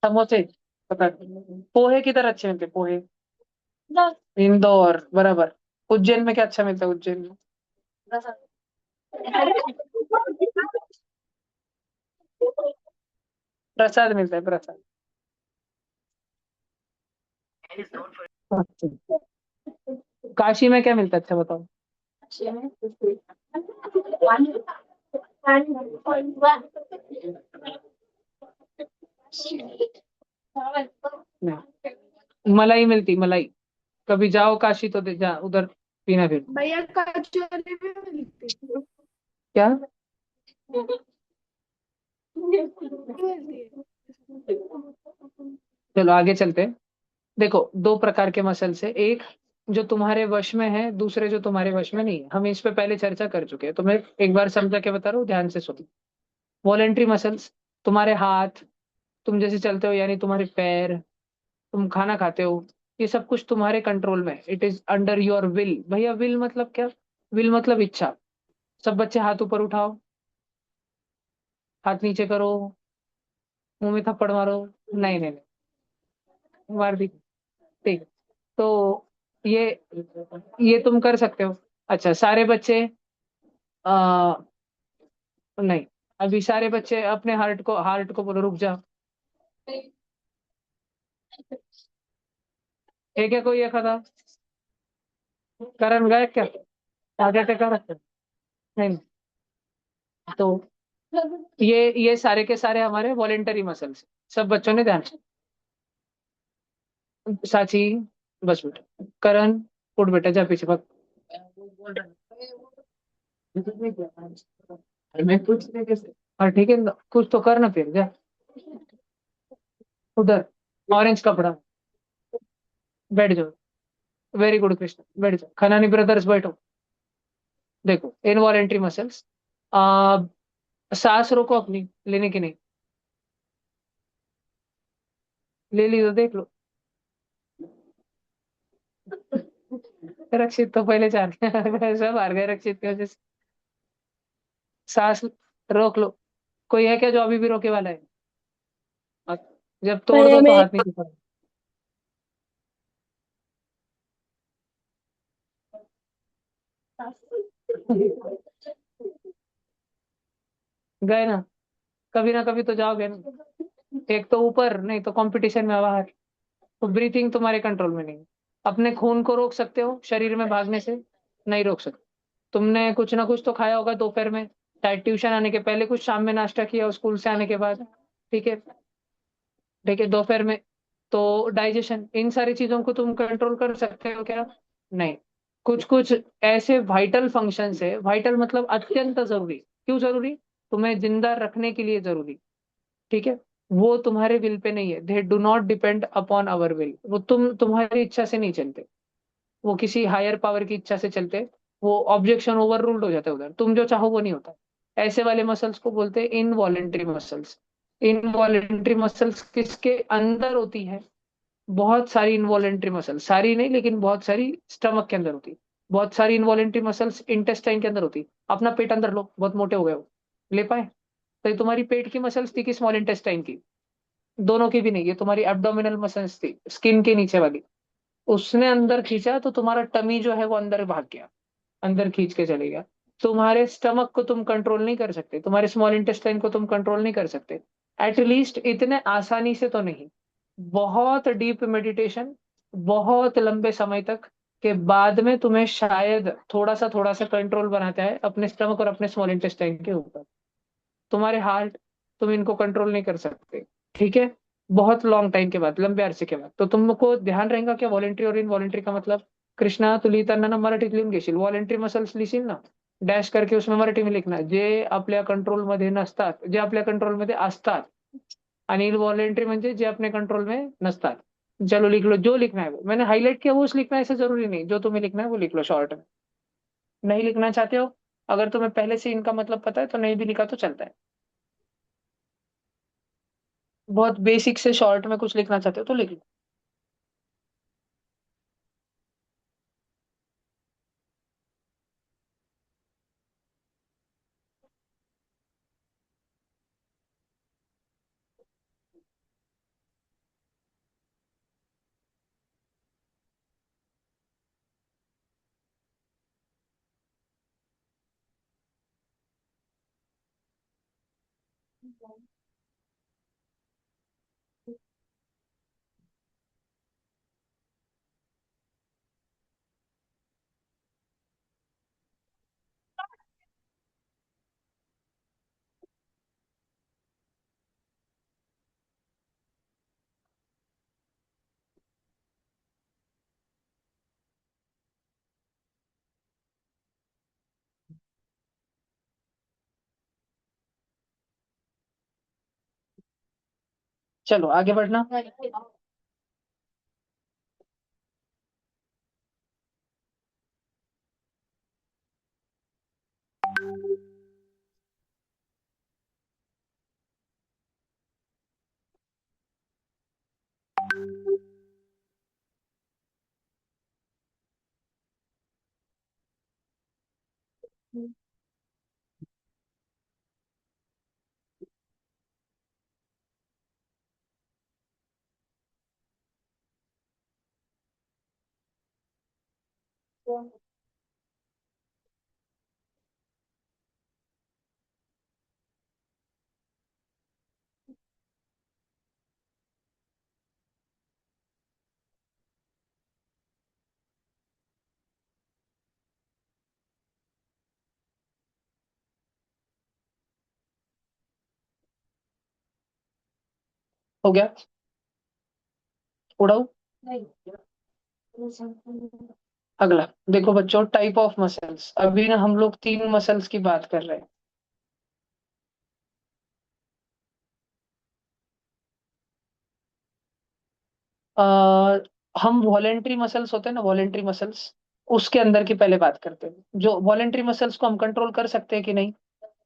समोसे, पता नहीं. पोहे किधर अच्छे मिलते हैं? पोहे इंदौर, बराबर. उज्जैन में क्या अच्छा मिलता है? उज्जैन में प्रसाद मिलता है, प्रसाद. अच्छा. काशी में क्या मिलता है अच्छा बताओ? नहीं. मलाई मिलती, मलाई. कभी जाओ काशी तो जा उधर, पीना फिर. भैया कचौरी भी मिलती क्या? है। चलो आगे चलते हैं. देखो, दो प्रकार के मसल्स है, एक जो तुम्हारे वश में है, दूसरे जो तुम्हारे वश में नहीं है. हम इस पे पहले चर्चा कर चुके हैं, तो मैं एक बार समझा के बता रहा हूँ, ध्यान से सुनो. वॉलेंट्री मसल्स, तुम्हारे हाथ, तुम जैसे चलते हो यानी तुम्हारे पैर, तुम खाना खाते हो, ये सब कुछ तुम्हारे कंट्रोल में है. It is under your will. भैया विल मतलब क्या? विल मतलब इच्छा. सब बच्चे हाथ ऊपर उठाओ, हाथ नीचे करो, मुंह में थप्पड़ मारो. नहीं नहीं नहीं, मार दी. ठीक. तो ये ये तुम कर सकते हो. अच्छा, सारे बच्चे, आ, नहीं, अभी सारे बच्चे अपने हार्ट को बोलो रुक जा. है क्या कोई एक था? करण गायक क्या? हार्ट अटैक का रखते? नहीं. तो ये सारे के सारे हमारे वॉलेंटरी मसल्स. सब बच्चों ने ध्यान से. साची, बस बेटा. करण, उठ बेटा, जा पीछे भाग. मैं कुछ नहीं कैसे. हाँ ठीक है ना, कुछ तो करना फिर जा. उधर ऑरेंज कपड़ा. बैठ जाओ. वेरी गुड कृष्ण, बैठ जाओ. खनानी ब्रदर्स बैठो. देखो, इनवॉलेंट्री मसल्स. आ सांस रोको अपनी, लेने की नहीं. ले ली तो देख लो. रक्षित तो पहले चार सब हार गए रक्षित की वजह से. सांस रोक लो. कोई है क्या जो अभी भी रोके वाला है? जब तोड़ भैया दो तो मैं हाथ नहीं दिखा. गए ना, कभी ना कभी तो जाओगे ना, एक तो ऊपर नहीं तो कंपटीशन में बाहर। तो ब्रीथिंग तुम्हारे कंट्रोल में नहीं है। अपने खून को रोक सकते हो शरीर में भागने से? नहीं रोक सकते। तुमने कुछ ना कुछ तो खाया होगा दोपहर में, चाहे ट्यूशन आने के पहले कुछ, शाम में नाश्ता किया हो, स्कूल से आने के बाद। ठीक है। ठीक है, दोपहर में। तो डाइजेशन, इन सारी चीजों को तुम कंट्रोल कर सकते हो क्या? नहीं। कुछ कुछ ऐसे वाइटल फंक्शंस है, वाइटल मतलब अत्यंत जरूरी। क्यों जरूरी? तुम्हें जिंदा रखने के लिए जरूरी। ठीक है। वो तुम्हारे विल पे नहीं है, they do not depend upon our will, वो तुम्हारी इच्छा से नहीं चलते, वो किसी हायर पावर की इच्छा से चलते। वो ऑब्जेक्शन ओवर रूल्ड हो जाता है उधर, तुम जो चाहो वो नहीं होता। ऐसे वाले मसल्स को बोलते हैं इनवॉलेंट्री मसल्स। इनवॉलेंट्री मसल्स किसके अंदर होती है? बहुत सारी इनवॉलेंट्री मसल्स, सारी नहीं लेकिन बहुत सारी स्टमक के अंदर होती है। बहुत सारी इनवॉलेंट्री मसल्स इंटेस्टाइन के अंदर होती है। अपना पेट अंदर लो, बहुत मोटे हो गए हो, ले पाए? तो ये तुम्हारी पेट की मसल्स थी कि स्मॉल इंटेस्टाइन की? दोनों की भी नहीं, ये तुम्हारी एब्डोमिनल मसल्स थी, स्किन के नीचे वाली। उसने अंदर खींचा तो तुम्हारा टमी जो है वो अंदर भाग गया, अंदर खींच के चले गया। तुम्हारे स्टमक को तुम कंट्रोल नहीं कर सकते, तुम्हारे स्मॉल इंटेस्टाइन को तुम कंट्रोल नहीं कर सकते। एटलीस्ट इतने आसानी से तो नहीं। बहुत डीप मेडिटेशन, बहुत लंबे समय तक के बाद में तुम्हें शायद थोड़ा सा कंट्रोल बनाता है अपने स्टमक और अपने स्मॉल इंटेस्टाइन के ऊपर। तुम्हारे हार्ट, तुम इनको कंट्रोल नहीं कर सकते। ठीक है। बहुत लॉन्ग टाइम के बाद, लंबे अरसे के बाद, तो तुमको ध्यान रहेगा क्या वॉलेंट्री और इनवॉलेंट्री का मतलब? कृष्णा तू लिहिताना ना मराठीत लिहून घेशील, वॉलेंट्री मसल्स लिहिशील ना, डॅश करके उसमें मराठी में लिखना जे आपल्या कंट्रोलमध्ये नसतात, जे आपल्या कंट्रोलमध्ये असतात, आणि इनवॉलेंट्री म्हणजे जे अपने कंट्रोल में नसतात। चलो लिख लो, जो लिखना है वो मैंने हाईलाइट किया वो लिखना है, ऐसा जरूरी नहीं, जो तुम्हें लिखना है वो लिख लो शॉर्ट में। नहीं लिखना चाहते हो, अगर तुम्हें पहले से इनका मतलब पता है तो नहीं भी लिखा तो चलता है। बहुत बेसिक से शॉर्ट में कुछ लिखना चाहते हो तो लिख लो। चलो आगे बढ़ना। हो गया? उड़ाऊ? अगला देखो बच्चों, टाइप ऑफ मसल्स। अभी ना हम लोग तीन मसल्स की बात कर रहे हैं। आ, हम वॉलेंट्री मसल्स होते हैं ना, वॉलेंट्री मसल्स, उसके अंदर की पहले बात करते हैं। जो वॉलेंट्री मसल्स को हम कंट्रोल कर सकते हैं कि नहीं?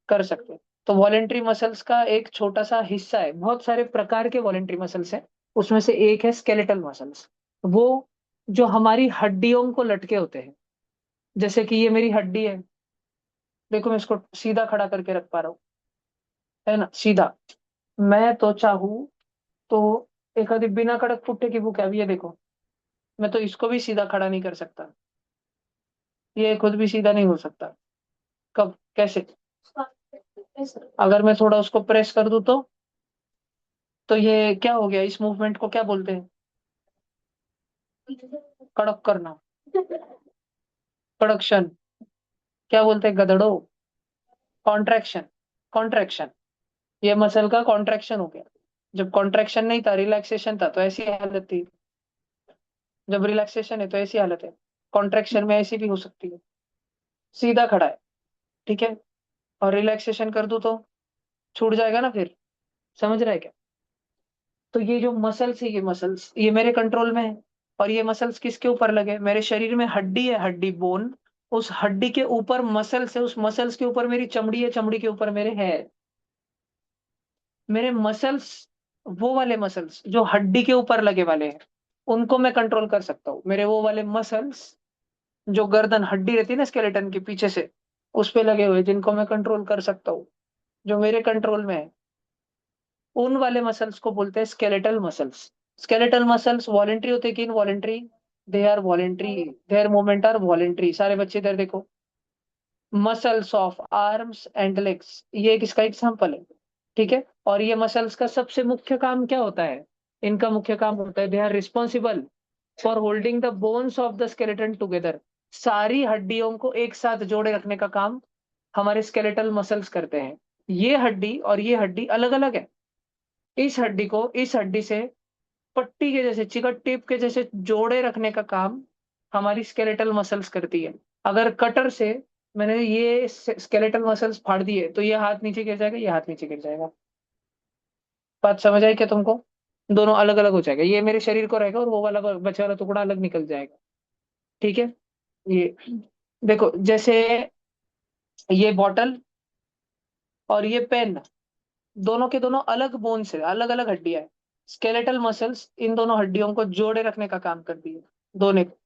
कर सकते हैं। तो वॉलेंट्री मसल्स का एक छोटा सा हिस्सा है, बहुत सारे प्रकार के वॉलेंट्री मसल्स हैं, उसमें से एक है स्केलेटल मसल्स। वो जो हमारी हड्डियों को लटके होते हैं, जैसे कि ये मेरी हड्डी है, देखो मैं इसको सीधा खड़ा करके रख पा रहा हूँ, है ना, सीधा। मैं तो चाहूँ तो एक आधी बिना कड़क पुट्टे की बुक है, अभी ये देखो, मैं तो इसको भी सीधा खड़ा नहीं कर सकता, ये खुद भी सीधा नहीं हो सकता। कब, कैसे? अगर मैं थोड़ा उसको प्रेस कर दूं तो ये क्या हो गया, इस मूवमेंट को क्या बोलते हैं? कड़क करना, कड़क्शन। क्या बोलते हैं गधड़ो? Contraction, contraction. ये मसल का कॉन्ट्रैक्शन हो गया। जब कॉन्ट्रैक्शन नहीं था, रिलैक्सेशन था, तो ऐसी हालत थी। जब रिलैक्सेशन है तो ऐसी हालत है। कॉन्ट्रैक्शन में ऐसी भी हो सकती है। सीधा खड़ा है, ठीक है, और रिलैक्सेशन कर दूं तो छूट जाएगा ना फिर। समझ रहा है क्या? तो ये जो मसल्स है, ये मसल्स ये मेरे कंट्रोल में है। और ये मसल्स किसके ऊपर लगे? मेरे शरीर में हड्डी है, हड्डी बोन। उस हड्डी के ऊपर मसल्स है, उस मसल्स के ऊपर मेरी चमड़ी है, चमड़ी के ऊपर मेरे है मेरे मसल्स। वो वाले मसल्स जो हड्डी के ऊपर लगे वाले हैं, उनको मैं कंट्रोल कर सकता हूँ। मेरे वो वाले मसल्स जो गर्दन हड्डी रहती है ना स्केलेटन के पीछे से, उस पे लगे हुए, जिनको मैं कंट्रोल कर सकता हूँ, जो मेरे कंट्रोल में है, उन वाले मसल्स को बोलते हैं skeletal muscles. Skeletal muscles voluntary होते हैं कि involuntary? They are voluntary. Their movement are voluntary. सारे बच्चे इधर देखो। Muscles of arms and legs, ये एक इसका एग्जांपल है, ठीक है। और ये मसल्स का सबसे मुख्य काम क्या होता है? इनका मुख्य काम होता है, they are responsible for holding the bones of the skeleton together. सारी हड्डियों को एक साथ जोड़े रखने का काम हमारे स्केलेटल मसल्स करते हैं। ये हड्डी और ये हड्डी अलग अलग है। इस हड्डी को इस हड्डी से पट्टी के जैसे, चिकट टेप के जैसे जोड़े रखने का काम हमारी स्केलेटल मसल्स करती है। अगर कटर से मैंने ये स्केलेटल मसल्स फाड़ दिए तो ये हाथ नीचे गिर जाएगा, ये हाथ नीचे गिर जाएगा। बात समझ आई क्या तुमको? दोनों अलग अलग हो जाएगा, ये मेरे शरीर को रहेगा और वो वाला बचा वाला टुकड़ा अलग निकल जाएगा, ठीक है। ये देखो, जैसे ये बॉटल और ये पेन, दोनों के दोनों अलग बोन से, अलग अलग हड्डियां है। स्केलेटल मसल्स इन दोनों हड्डियों को जोड़े रखने का काम करती है, दोनों को।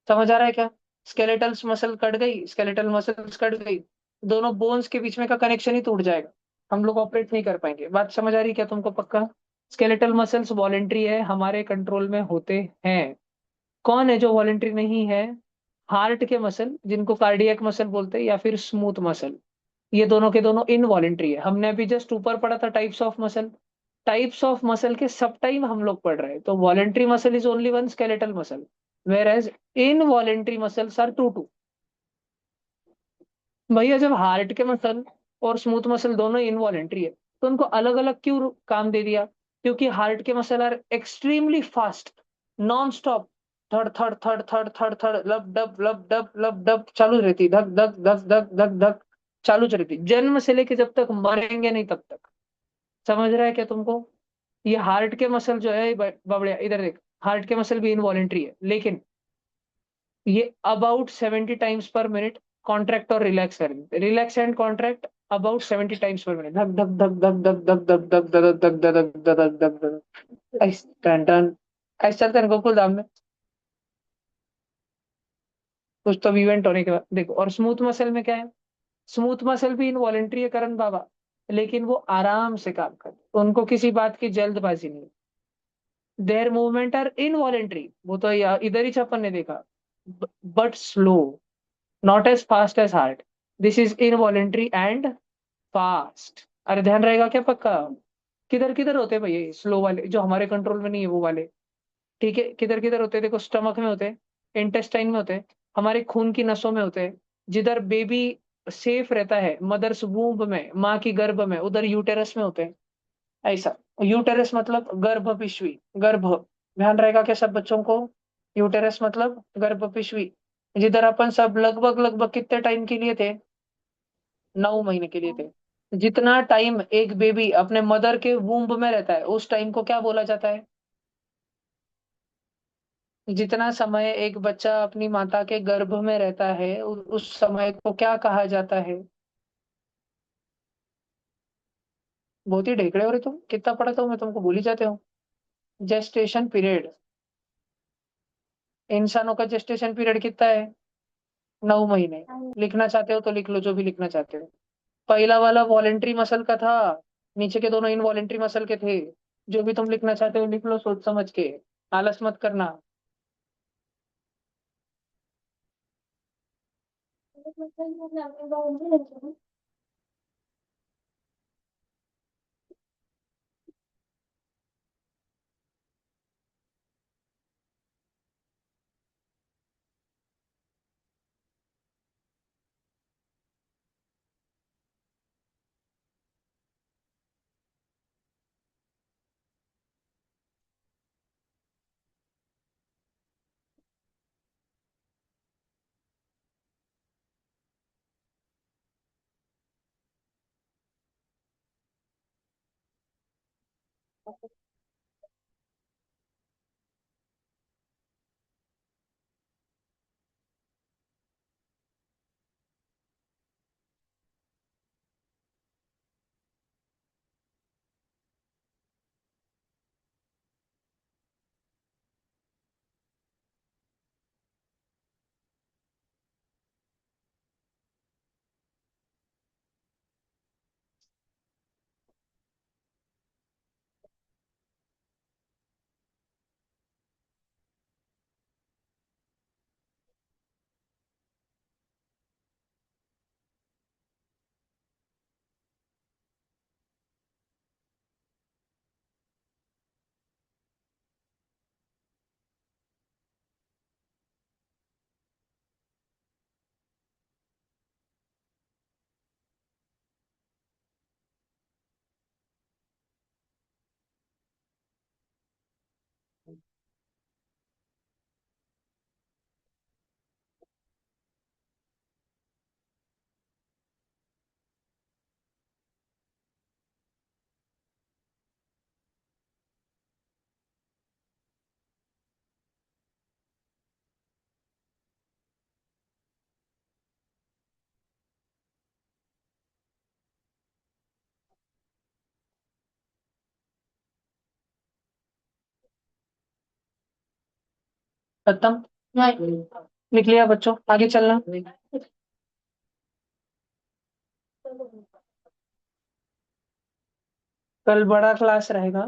समझ आ रहा है क्या? स्केलेटल मसल कट गई, स्केलेटल मसल्स कट गई, दोनों बोन्स के बीच में का कनेक्शन ही टूट जाएगा। हम लोग ऑपरेट नहीं कर पाएंगे। बात समझ आ रही है क्या तुमको? पक्का? स्केलेटल मसल्स वॉलेंट्री है, हमारे कंट्रोल में होते हैं। कौन है जो वॉलेंट्री नहीं है? हार्ट के मसल, जिनको कार्डियक मसल बोलते हैं, या फिर स्मूथ मसल। ये दोनों के दोनों इनवॉलेंट्री है। हमने अभी जस्ट ऊपर पढ़ा था types of muscle. Types of muscle के सब टाइम हम लोग पढ़ रहे हैं। तो voluntary muscle is only one, skeletal muscle. Whereas involuntary muscles are two two. भैया जब हार्ट के मसल और स्मूथ मसल दोनों इनवॉलेंट्री है, तो उनको अलग अलग क्यों काम दे दिया? क्योंकि हार्ट के muscle are extremely fast, non stop, थड़ थड़ थड़ थड़ थड़ थड़, लब डब चालू रहती, धक धक धक धक धक धक चालू रहती, जन्म से लेके जब तक मरेंगे नहीं तब तक। समझ रहा है क्या तुमको? ये हार्ट के मसल जो है, बबड़िया इधर देख, हार्ट के मसल भी इनवॉलेंट्री है, लेकिन ये अबाउट 70 टाइम्स पर मिनट कॉन्ट्रैक्ट और रिलैक्स करेंगे। Relax and contract about 70 times पर मिनट, धक धक धक धक धक धक धक धक धक धक धक धक धक धक धक, ऐसे टन टन ऐसे चलते हैं गोकुल धाम में। कुछ तो इवेंट होने के बाद देखो। और स्मूथ मसल में क्या है? स्मूथ मसल भी इनवॉलेंट्री है करण बाबा, लेकिन वो आराम से काम करते, उनको किसी बात की जल्दबाजी नहीं। देयर मूवमेंट आर इनवॉलेंट्री, वो तो इधर ही छप्पन ने देखा, but slow, not as fast as heart. This is involuntary and fast. अरे ध्यान रहेगा क्या? पक्का? किधर किधर होते हैं भैया स्लो वाले, जो हमारे कंट्रोल में नहीं है वो वाले? ठीक है, किधर किधर होते हैं? देखो, स्टमक में होते हैं, इंटेस्टाइन में होते हैं, हमारे खून की नसों में होते हैं। जिधर बेबी सेफ रहता है, मदर्स वूम्ब में, माँ की गर्भ में, उधर यूटेरस में होते हैं। ऐसा, यूटेरस मतलब गर्भ पिशवी, गर्भ। ध्यान रहेगा क्या सब बच्चों को? यूटेरस मतलब गर्भ पिशवी, जिधर अपन सब लगभग लगभग कितने टाइम के लिए थे? 9 महीने के लिए थे। जितना टाइम एक बेबी अपने मदर के वूम्ब में रहता है, उस टाइम को क्या बोला जाता है? जितना समय एक बच्चा अपनी माता के गर्भ में रहता है, उस समय को क्या कहा जाता है? बहुत ही ढेकड़े हो रहे तुम, कितना पढ़ा था मैं तुमको, भूल ही जाते हो। Gestation period. इंसानों का जेस्टेशन पीरियड कितना है? 9 महीने। लिखना चाहते हो तो लिख लो, जो भी लिखना चाहते हो। पहला वाला वॉलेंट्री मसल का था, नीचे के दोनों इनवॉलेंट्री मसल के थे। जो भी तुम लिखना चाहते हो लिख लो, सोच समझ के, आलस मत करना। खत्म। लिख लिया बच्चों, आगे चलना। कल बड़ा क्लास रहेगा।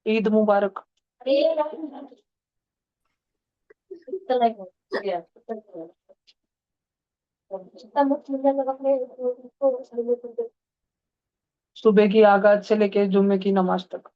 ईद मुबारक। सुबह की आगाज से लेके जुम्मे की नमाज तक।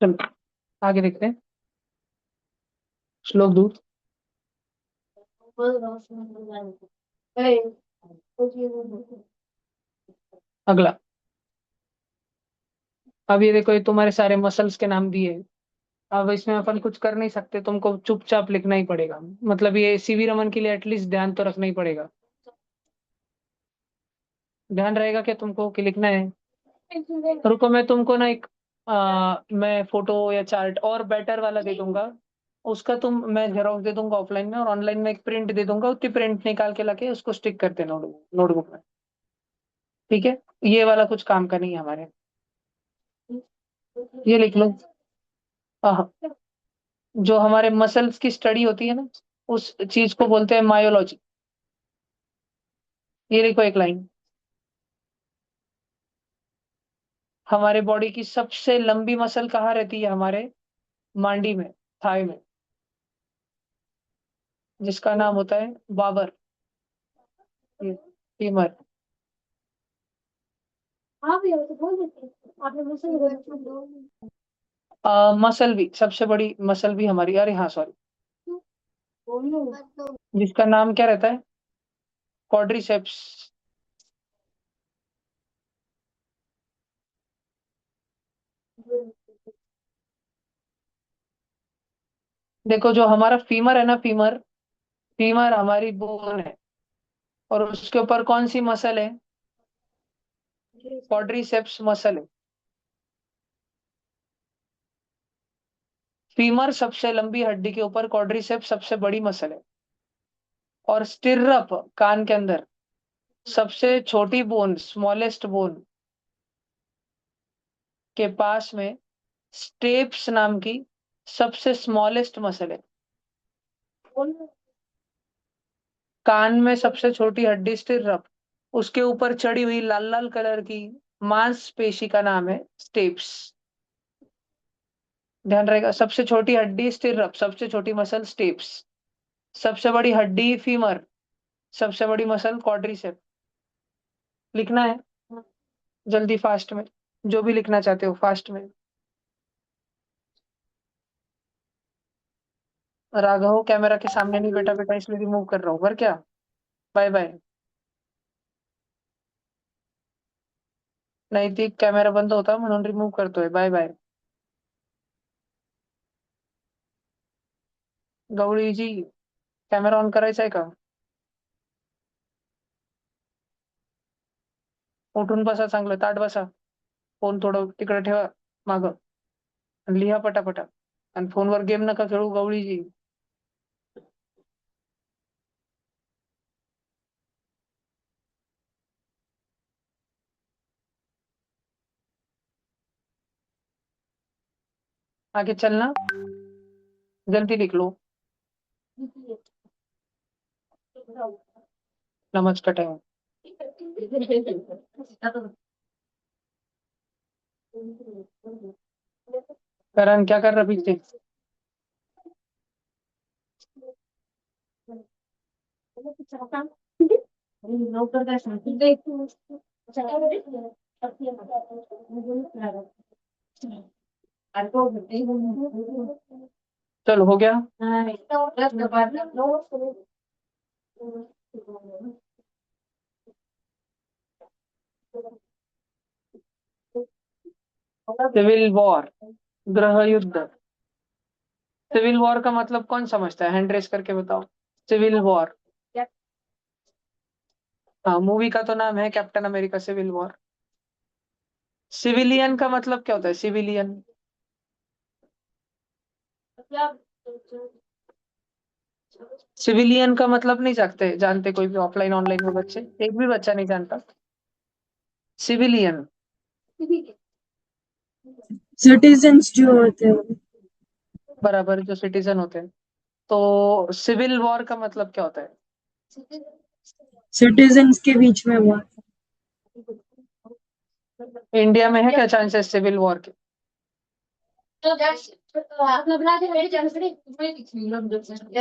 चलो आगे देखते हैं। श्लोक दूत। अगला। अब ये देखो, ये तुम्हारे सारे मसल्स के नाम दिए। अब इसमें अपन कुछ कर नहीं सकते, तुमको चुपचाप लिखना ही पड़ेगा। मतलब ये सीवी रमन के लिए एटलीस्ट ध्यान तो रखना ही पड़ेगा। ध्यान रहेगा क्या तुमको कि लिखना है? रुको, मैं तुमको ना एक मैं फोटो या चार्ट और बेटर वाला दे दूंगा। उसका मैं जेरोक्स दे दूंगा ऑफलाइन में, और ऑनलाइन में एक प्रिंट दे दूंगा, उतनी प्रिंट निकाल के लाके उसको स्टिक कर देना नोटबुक में। ठीक है। ये वाला कुछ काम का नहीं है हमारे। ये लिख लो। हाँ, जो हमारे मसल्स की स्टडी होती है ना, उस चीज को बोलते हैं मायोलॉजी। ये लिखो एक लाइन। हमारे बॉडी की सबसे लंबी मसल कहाँ रहती है? हमारे मांडी में, थाई में, जिसका नाम होता है बाबर, फीमर। मसल भी, सबसे बड़ी मसल भी हमारी, अरे हाँ सॉरी, जिसका नाम क्या रहता है? क्वाड्रिसेप्स। देखो, जो हमारा फीमर है ना, फीमर, फीमर हमारी बोन है। और उसके ऊपर कौन सी मसल है? क्वाड्रिसेप्स मसल है। फीमर सबसे लंबी हड्डी के ऊपर, क्वाड्रिसेप्स सबसे बड़ी मसल है। और स्टिर्रप, कान के अंदर, सबसे छोटी बोन, स्मॉलेस्ट बोन के पास में स्टेप्स नाम की सबसे स्मॉलेस्ट मसल है। कान में सबसे छोटी हड्डी स्टिर्रप, उसके ऊपर चढ़ी हुई लाल लाल कलर की मांसपेशी का नाम है स्टेप्स। ध्यान रहेगा। सबसे छोटी हड्डी स्टिरअप, सबसे छोटी मसल स्टेप्स, सबसे बड़ी हड्डी फीमर, सबसे बड़ी मसल क्वाड्रिसेप। लिखना है जल्दी, फास्ट में, जो भी लिखना चाहते हो फास्ट में। राघव कैमरा के सामने नहीं बैठा बेटा, इसलिए रिमूव कर रहा हूँ, पर क्या। Bye bye. नैतिक कॅमेरा बंद होता म्हणून रिमूव्ह करतोय, बाय बाय. गवळीजी, कॅमेरा ऑन करायचा आहे का? उठून बसा, चांगलं ताट बसा. फोन थोडं तिकडे ठेवा माग, आणि लिहा पटापटा. आणि फोनवर गेम नका खेळू गवळीजी. आगे चलना, जल्दी लिख लो. नमज का टाइम. करण क्या कर रहा पीछे? चलो हो गया. सिविल वॉर, गृह युद्ध. सिविल वॉर का मतलब कौन समझता है? हैंड रेस करके बताओ. Civil war. हाँ, मूवी का तो नाम है Captain America Civil War. Civilian का मतलब क्या होता है? सिविलियन. सिविलियन का मतलब नहीं जानते कोई भी ऑफलाइन ऑनलाइन में बच्चे? एक भी बच्चा नहीं जानता सिविलियन. सिटीजन्स जो होते हैं बराबर, जो सिटीजन होते हैं. तो सिविल वॉर का मतलब क्या होता है? सिटीजन्स के बीच में वो इंडिया में है क्या चांसेस सिविल वॉर के?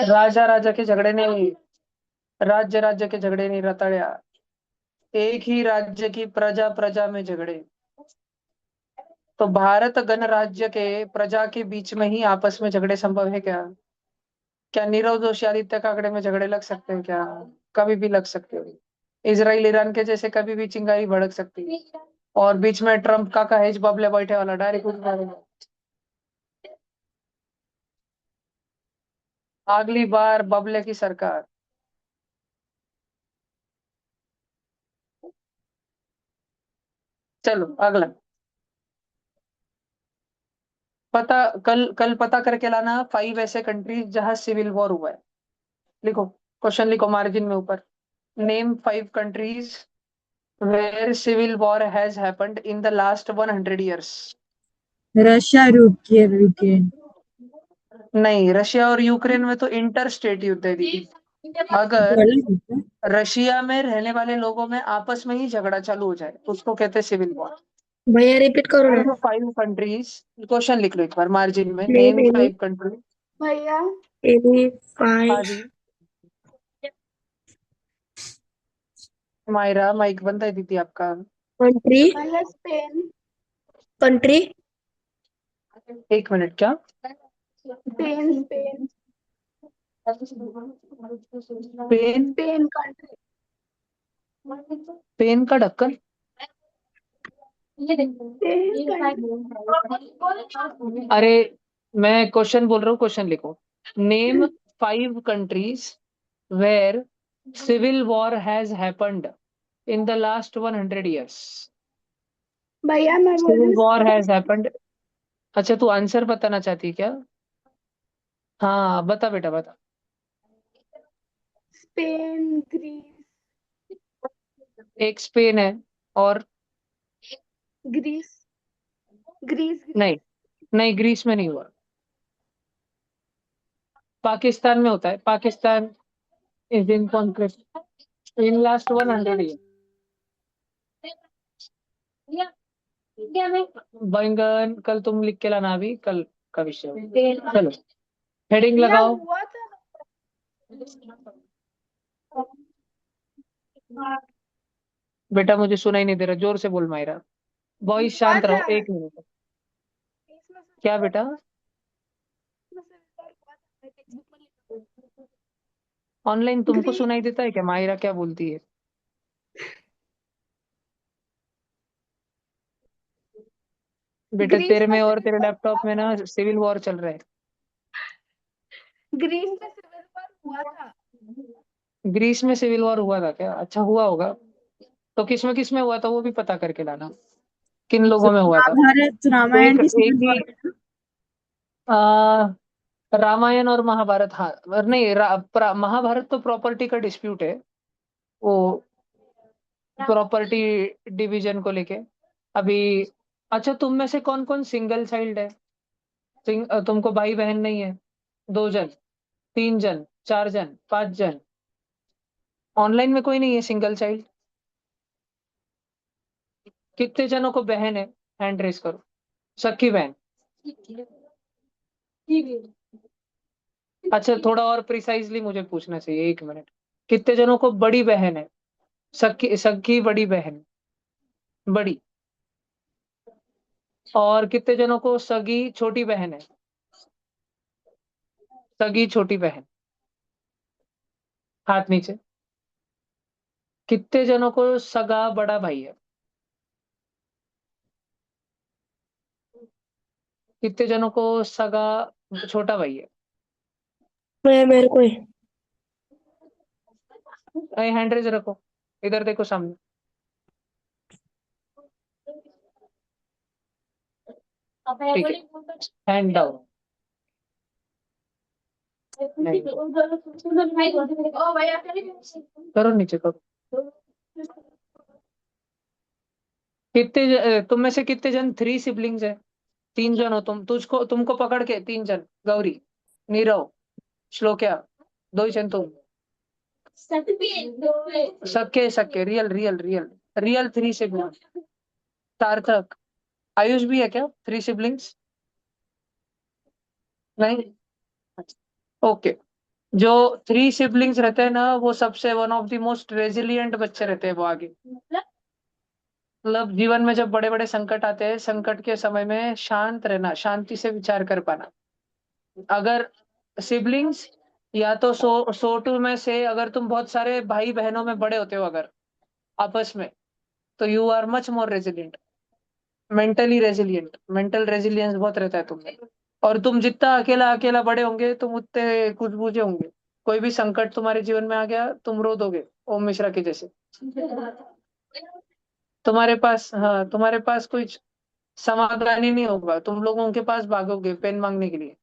राजा राजा के झगड़े नहीं, राज्य राज्य के झगड़े नहीं रताड़िया. एक ही राज्य की प्रजा प्रजा में झगड़े. तो भारत गणराज्य के प्रजा के बीच में ही आपस में झगड़े संभव है क्या? क्या नीरव जोशी आदित्य काकड़े में झगड़े लग सकते हैं क्या? कभी भी लग सकते हो. इसराइल ईरान के जैसे कभी भी चिंगारी भड़क सकती है. और बीच में ट्रम्प का कहेज बबले बैठे वाला डायरेक्ट उठ मारेगा. अगली बार बबले की सरकार. चलो अगला. पता, कल कल पता करके लाना 5 ऐसे कंट्रीज जहां सिविल वॉर हुआ है. लिखो, क्वेश्चन लिखो मार्जिन में ऊपर. Name 5 countries where civil war has happened in the last 100 years. Russia Ukraine नहीं, रशिया और यूक्रेन में तो इंटर स्टेट युद्ध है दीदी. तो अगर अलग होता है। रशिया में रहने वाले लोगों में आपस में ही झगड़ा चालू हो जाए तो उसको कहते हैं सिविल वॉर. भैया रिपीट करो ना। तो 5 कंट्रीज, क्वेश्चन लिख लो एक बार मार्जिन में. Name name any 5 countries. भैया एनी हाँ 5 जी. मायरा माइक बंद है दीदी आपका. कंट्री भैया स्पेन कंट्री 1 मिनट, क्या? Spain Spain pen. Spain country pen का ढक्कन. स्पेन कंट्री अरे, मैं क्वेश्चन बोल रहा हूँ, क्वेश्चन लिखो. Name 5 countries where civil war has happened in the last 100 years. भैया मैं बोल रही सिविल हूँ वॉर हैज हैपेंड. अच्छा, तू आंसर बताना चाहती है क्या? हाँ बता बेटा बता. स्पेन ग्रीस एक स्पेन है, और? ग्रीस ग्रीस नहीं, नहीं ग्रीस में नहीं हुआ. पाकिस्तान में होता है. Pakistan is in conquest in last 100 years. बैंगन कल तुम लिख के लाना, अभी कल. का विषय होगा। चलो हेडिंग लगाओ। बेटा मुझे सुनाई नहीं दे रहा, जोर से बोल मायरा। वॉइस शांत रहो, 1 मिनट। क्या बेटा? ऑनलाइन तुमको सुनाई देता है क्या मायरा क्या बोलती है? बेटा तेरे में और तेरे लैपटॉप में ना सिविल वॉर चल रहा है। ग्रीस में सिविल वॉर हुआ था। ग्रीस में सिविल वॉर हुआ था क्या? अच्छा हुआ होगा। तो किस में हुआ था वो भी पता करके लाना, किन लोगों में हुआ था। महाभारत रामायण एक की एक सिविल ही वॉर है ना? रामायण और महाभारत, हाँ। और नहीं महाभारत तो प्रॉपर्टी का डिस्प्यूट है, वो प्रॉपर्टी डिवीजन को लेके अभी। अच्छा तुम में से कौन कौन सिंगल चाइल्ड है? तुमको भाई बहन नहीं है? 2 जन, 3 जन, 4 जन, 5 जन? ऑनलाइन में कोई नहीं है सिंगल चाइल्ड? कितने जनों को बहन है? हैंड रेस करो। सख्ी बहन। अच्छा थोड़ा और प्रिसाइजली मुझे पूछना चाहिए, 1 मिनट। कितने जनों को बड़ी बहन है? सखी सखी बड़ी बहन, बड़ी। और कितने जनों को सगी छोटी बहन है? सगी छोटी बहन, हाथ नीचे। कितने जनों को सगा बड़ा भाई है? कितने जनों को सगा छोटा भाई है? मैं मेरे को हैंड रेज रखो, इधर देखो सामने। ठीक है, हैंड डाउन। करो नीचे करो। तुम में से कितने जन 3 सिबलिंग्स है? 3 जन हो तुम, तुमको पकड़ के 3 जन। गौरी, नीरव, श्लोक्या, 2 ही जन तुम। सक्के सक्के, real real real, real 3 siblings. सार्थक, आयुष भी है क्या 3 सिबलिंग्स? नहीं। ओके। जो 3 सिबलिंग्स रहते हैं ना, वो सबसे one of the most resilient बच्चे रहते हैं वो आगे। मतलब जीवन में जब बड़े बड़े संकट आते हैं, संकट के समय में शांत रहना, शांति से विचार कर पाना। अगर सिबलिंग्स, या तो सो टू में से अगर तुम बहुत सारे भाई बहनों में बड़े होते हो अगर आपस में, तो you are much more resilient, mentally resilient, mental resilience बहुत रहता है तुम में। और तुम जितना अकेला अकेला बड़े होंगे, तुम उतने कुछ बूझे होंगे। कोई भी संकट तुम्हारे जीवन में आ गया, तुम रो दोगे ओम मिश्रा के जैसे। तुम्हारे पास कुछ समाधान ही नहीं होगा, तुम लोगों के पास भागोगे पेन मांगने के लिए।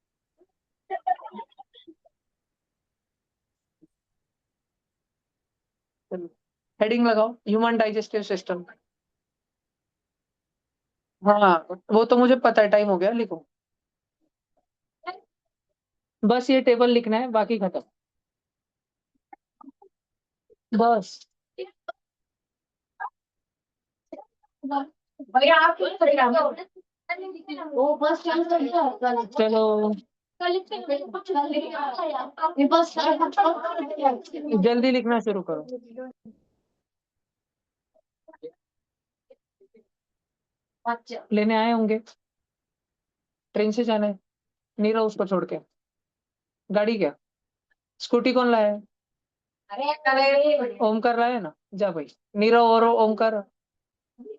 हेडिंग लगाओ, ह्यूमन डाइजेस्टिव सिस्टम। हाँ वो तो मुझे पता है, टाइम हो गया, लिखो। बस ये टेबल लिखना है, बाकी खत्म। बस। भैया आप कुछ करेगा वो बस चलो जल्दी लिखना शुरू करो। लेने आए होंगे, ट्रेन से जाना है। नीरव उसको छोड़ के। गाड़ी क्या? स्कूटी कौन लाया है? ओमकार लाया है ना, जा भाई। नीरव और ओमकार।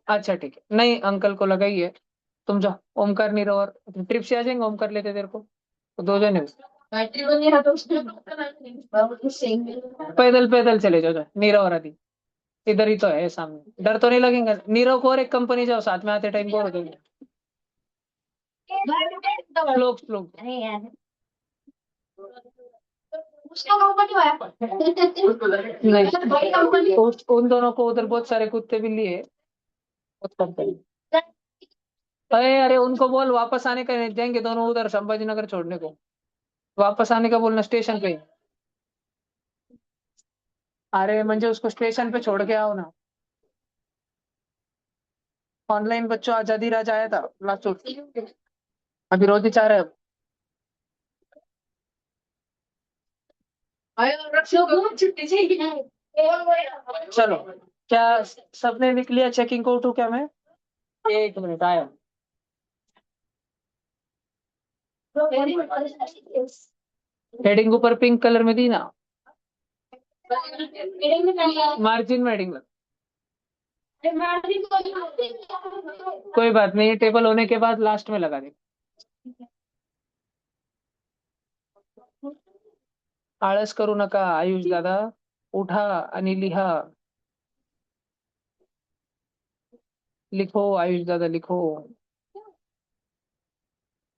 अच्छा ठीक है, नहीं अंकल को लगाई है। तुम जाओ, ओमकार नीरव और ट्रिप से आ जाएंगे, ओमकार लेते तेरे को तो 2 जने। पैदल पैदल चले जाओ, नीरव और आदि। इधर ही तो है सामने, डर तो नहीं लगेगा नीरव को। और एक कंपनी जाओ, साथ में आते टाइम बोर हो जाएंगे। श्लोक श्लोक। नहीं उन दोनों को उधर बहुत सारे कुत्ते बिल्ली है, उस कंपनी। अरे अरे उनको बोल वापस आने का, नहीं जाएंगे दोनों उधर संभाजी नगर छोड़ने को। वापस आने का बोलना स्टेशन पे। अरे म्हणजे उसको स्टेशन पे छोड़ के आओ ना। ऑनलाइन बच्चों आजादी राज आया था लास्ट, अभी रोज ही चाह रहे हैं। चलो, क्या सबने लिख लिया? चेकिंग को उठू क्या मैं? एक मिनट आया। हेडिंग ऊपर पिंक कलर में दी ना? मार्जिन में हेडिंग लग। कोई बात नहीं, टेबल होने के बाद लास्ट में लगा दे। आळस करू नका आयुष दादा, उठा आणि लिहा। लिखो आयुष दादा लिखो।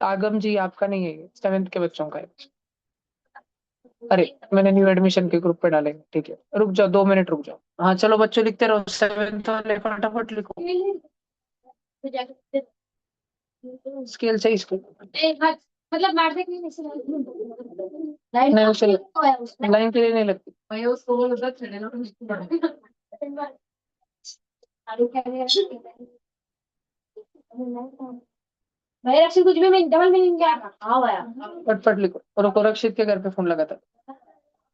आगम जी आपका नहीं है, 7th के बच्चों का है। अरे, मैंने न्यू एडमिशन के ग्रुप पे डाले, ठीक है, रुक जाओ 2 मिनट रुक जाओ। हाँ चलो बच्चों, लिखते रहो 7th वाले फटाफट लिखो। स्केल चाहिए इसको? नहीं उसे लाइन के लिए नहीं लगती। फटफट लिखो। रुको, रक्षित के घर पे फोन लगा था।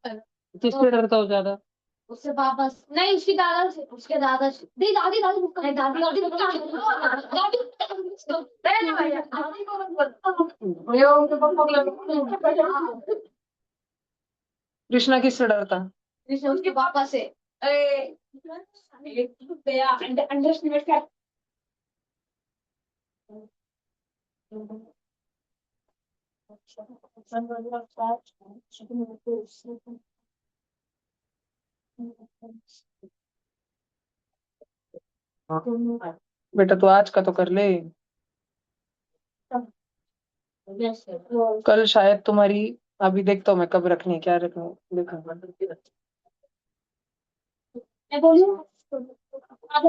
किससे डरता हो ज्यादा? उससे वापस नहीं, उसकी दादा से, उसके दादा से। दी दादी दादी बुक है, दादी दादी बुक दादी दादी भैया दादी को मत बोल। भैया उनके पापा को। कृष्णा किससे डरता? कृष्णा उसके पापा से। अरे भैया अंडर एस्टिमेट कर। हाँ। बेटा तू आज का तो कर ले। कल शायद तुम्हारी, अभी देखता हूँ मैं कब रखनी है, क्या रखनी है देखा।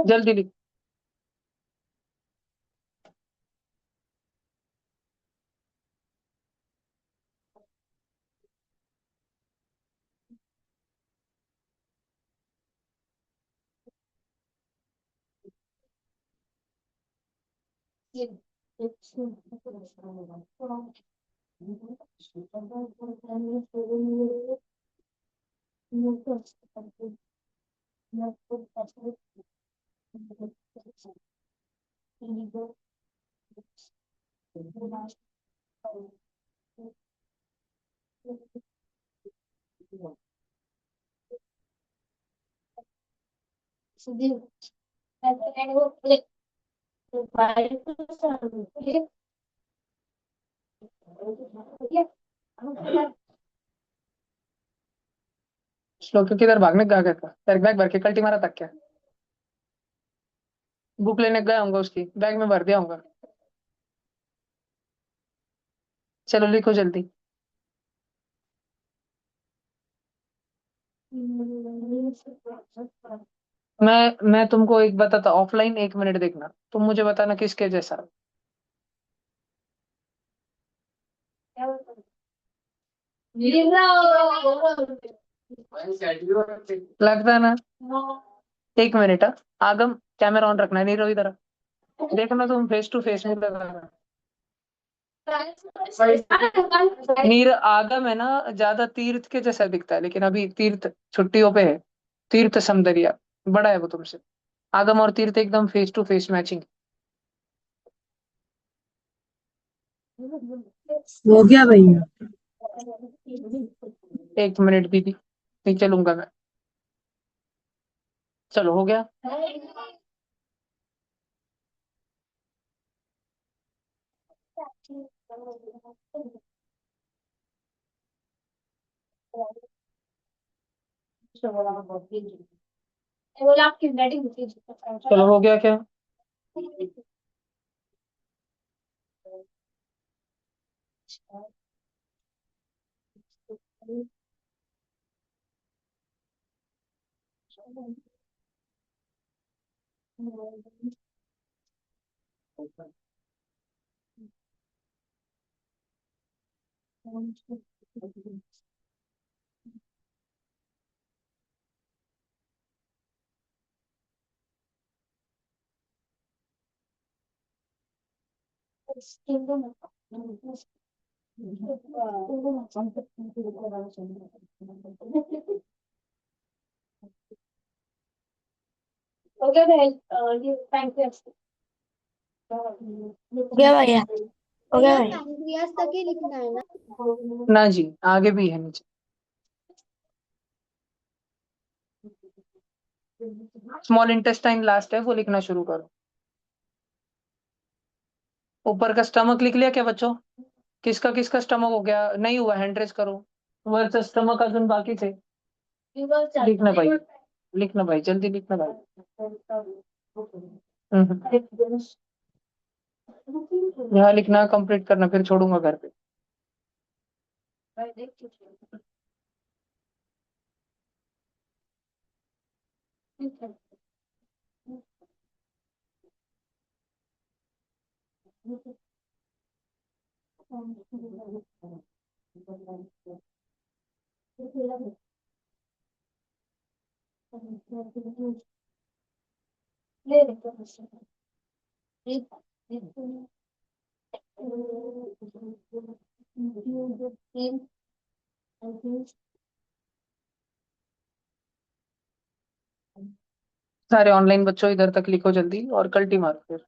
जल्दी लिख। श्लोक किधर भागने गया था? तेरे बैग भर के कल्टी मारा तक क्या? बुक लेने गया होगा, उसकी बैग में भर दिया होगा। चलो लिखो जल्दी। मैं तुमको एक बताता, ऑफलाइन 1 मिनट देखना, तुम मुझे बताना किसके जैसा लगता है ना। 1 मिनट, हाँ। आगम, कैमरा ऑन रखना, नहीं रहो इधर। देखना तुम फेस टू फेस में लगाना। नीर आगम है ना, ज्यादा तीर्थ के जैसा दिखता है, लेकिन अभी तीर्थ छुट्टियों पे है। तीर्थ सौंदर्य बड़ा है वो तुमसे। आगम और तीर्थ एकदम फेस टू फेस मैचिंग। हो गया भैया। 1 मिनट दीदी, नहीं चलूंगा मैं। चलो हो गया। चलो हो गया क्या? हो गया भाई, ये थैंक हो गया भैया, हो गया भैया भैया। पैंक्रियास तक ही लिखना है ना? ना जी, आगे भी है नीचे। स्मॉल इंटेस्टाइन लास्ट है, वो लिखना शुरू करो। ऊपर का स्टमक लिख लिया क्या बच्चों? किसका किसका स्टमक हो गया? नहीं हुआ, हैंड रेज करो। वरचा स्टमक अजून बाकी थे। लिखना भाई, लिखना भाई, जल्दी लिखना भाई। यहाँ लिखना, कंप्लीट करना, फिर छोड़ूंगा घर पे। सारे ऑनलाइन बच्चों इधर तक लिखो जल्दी, और कल्टी मारो फिर।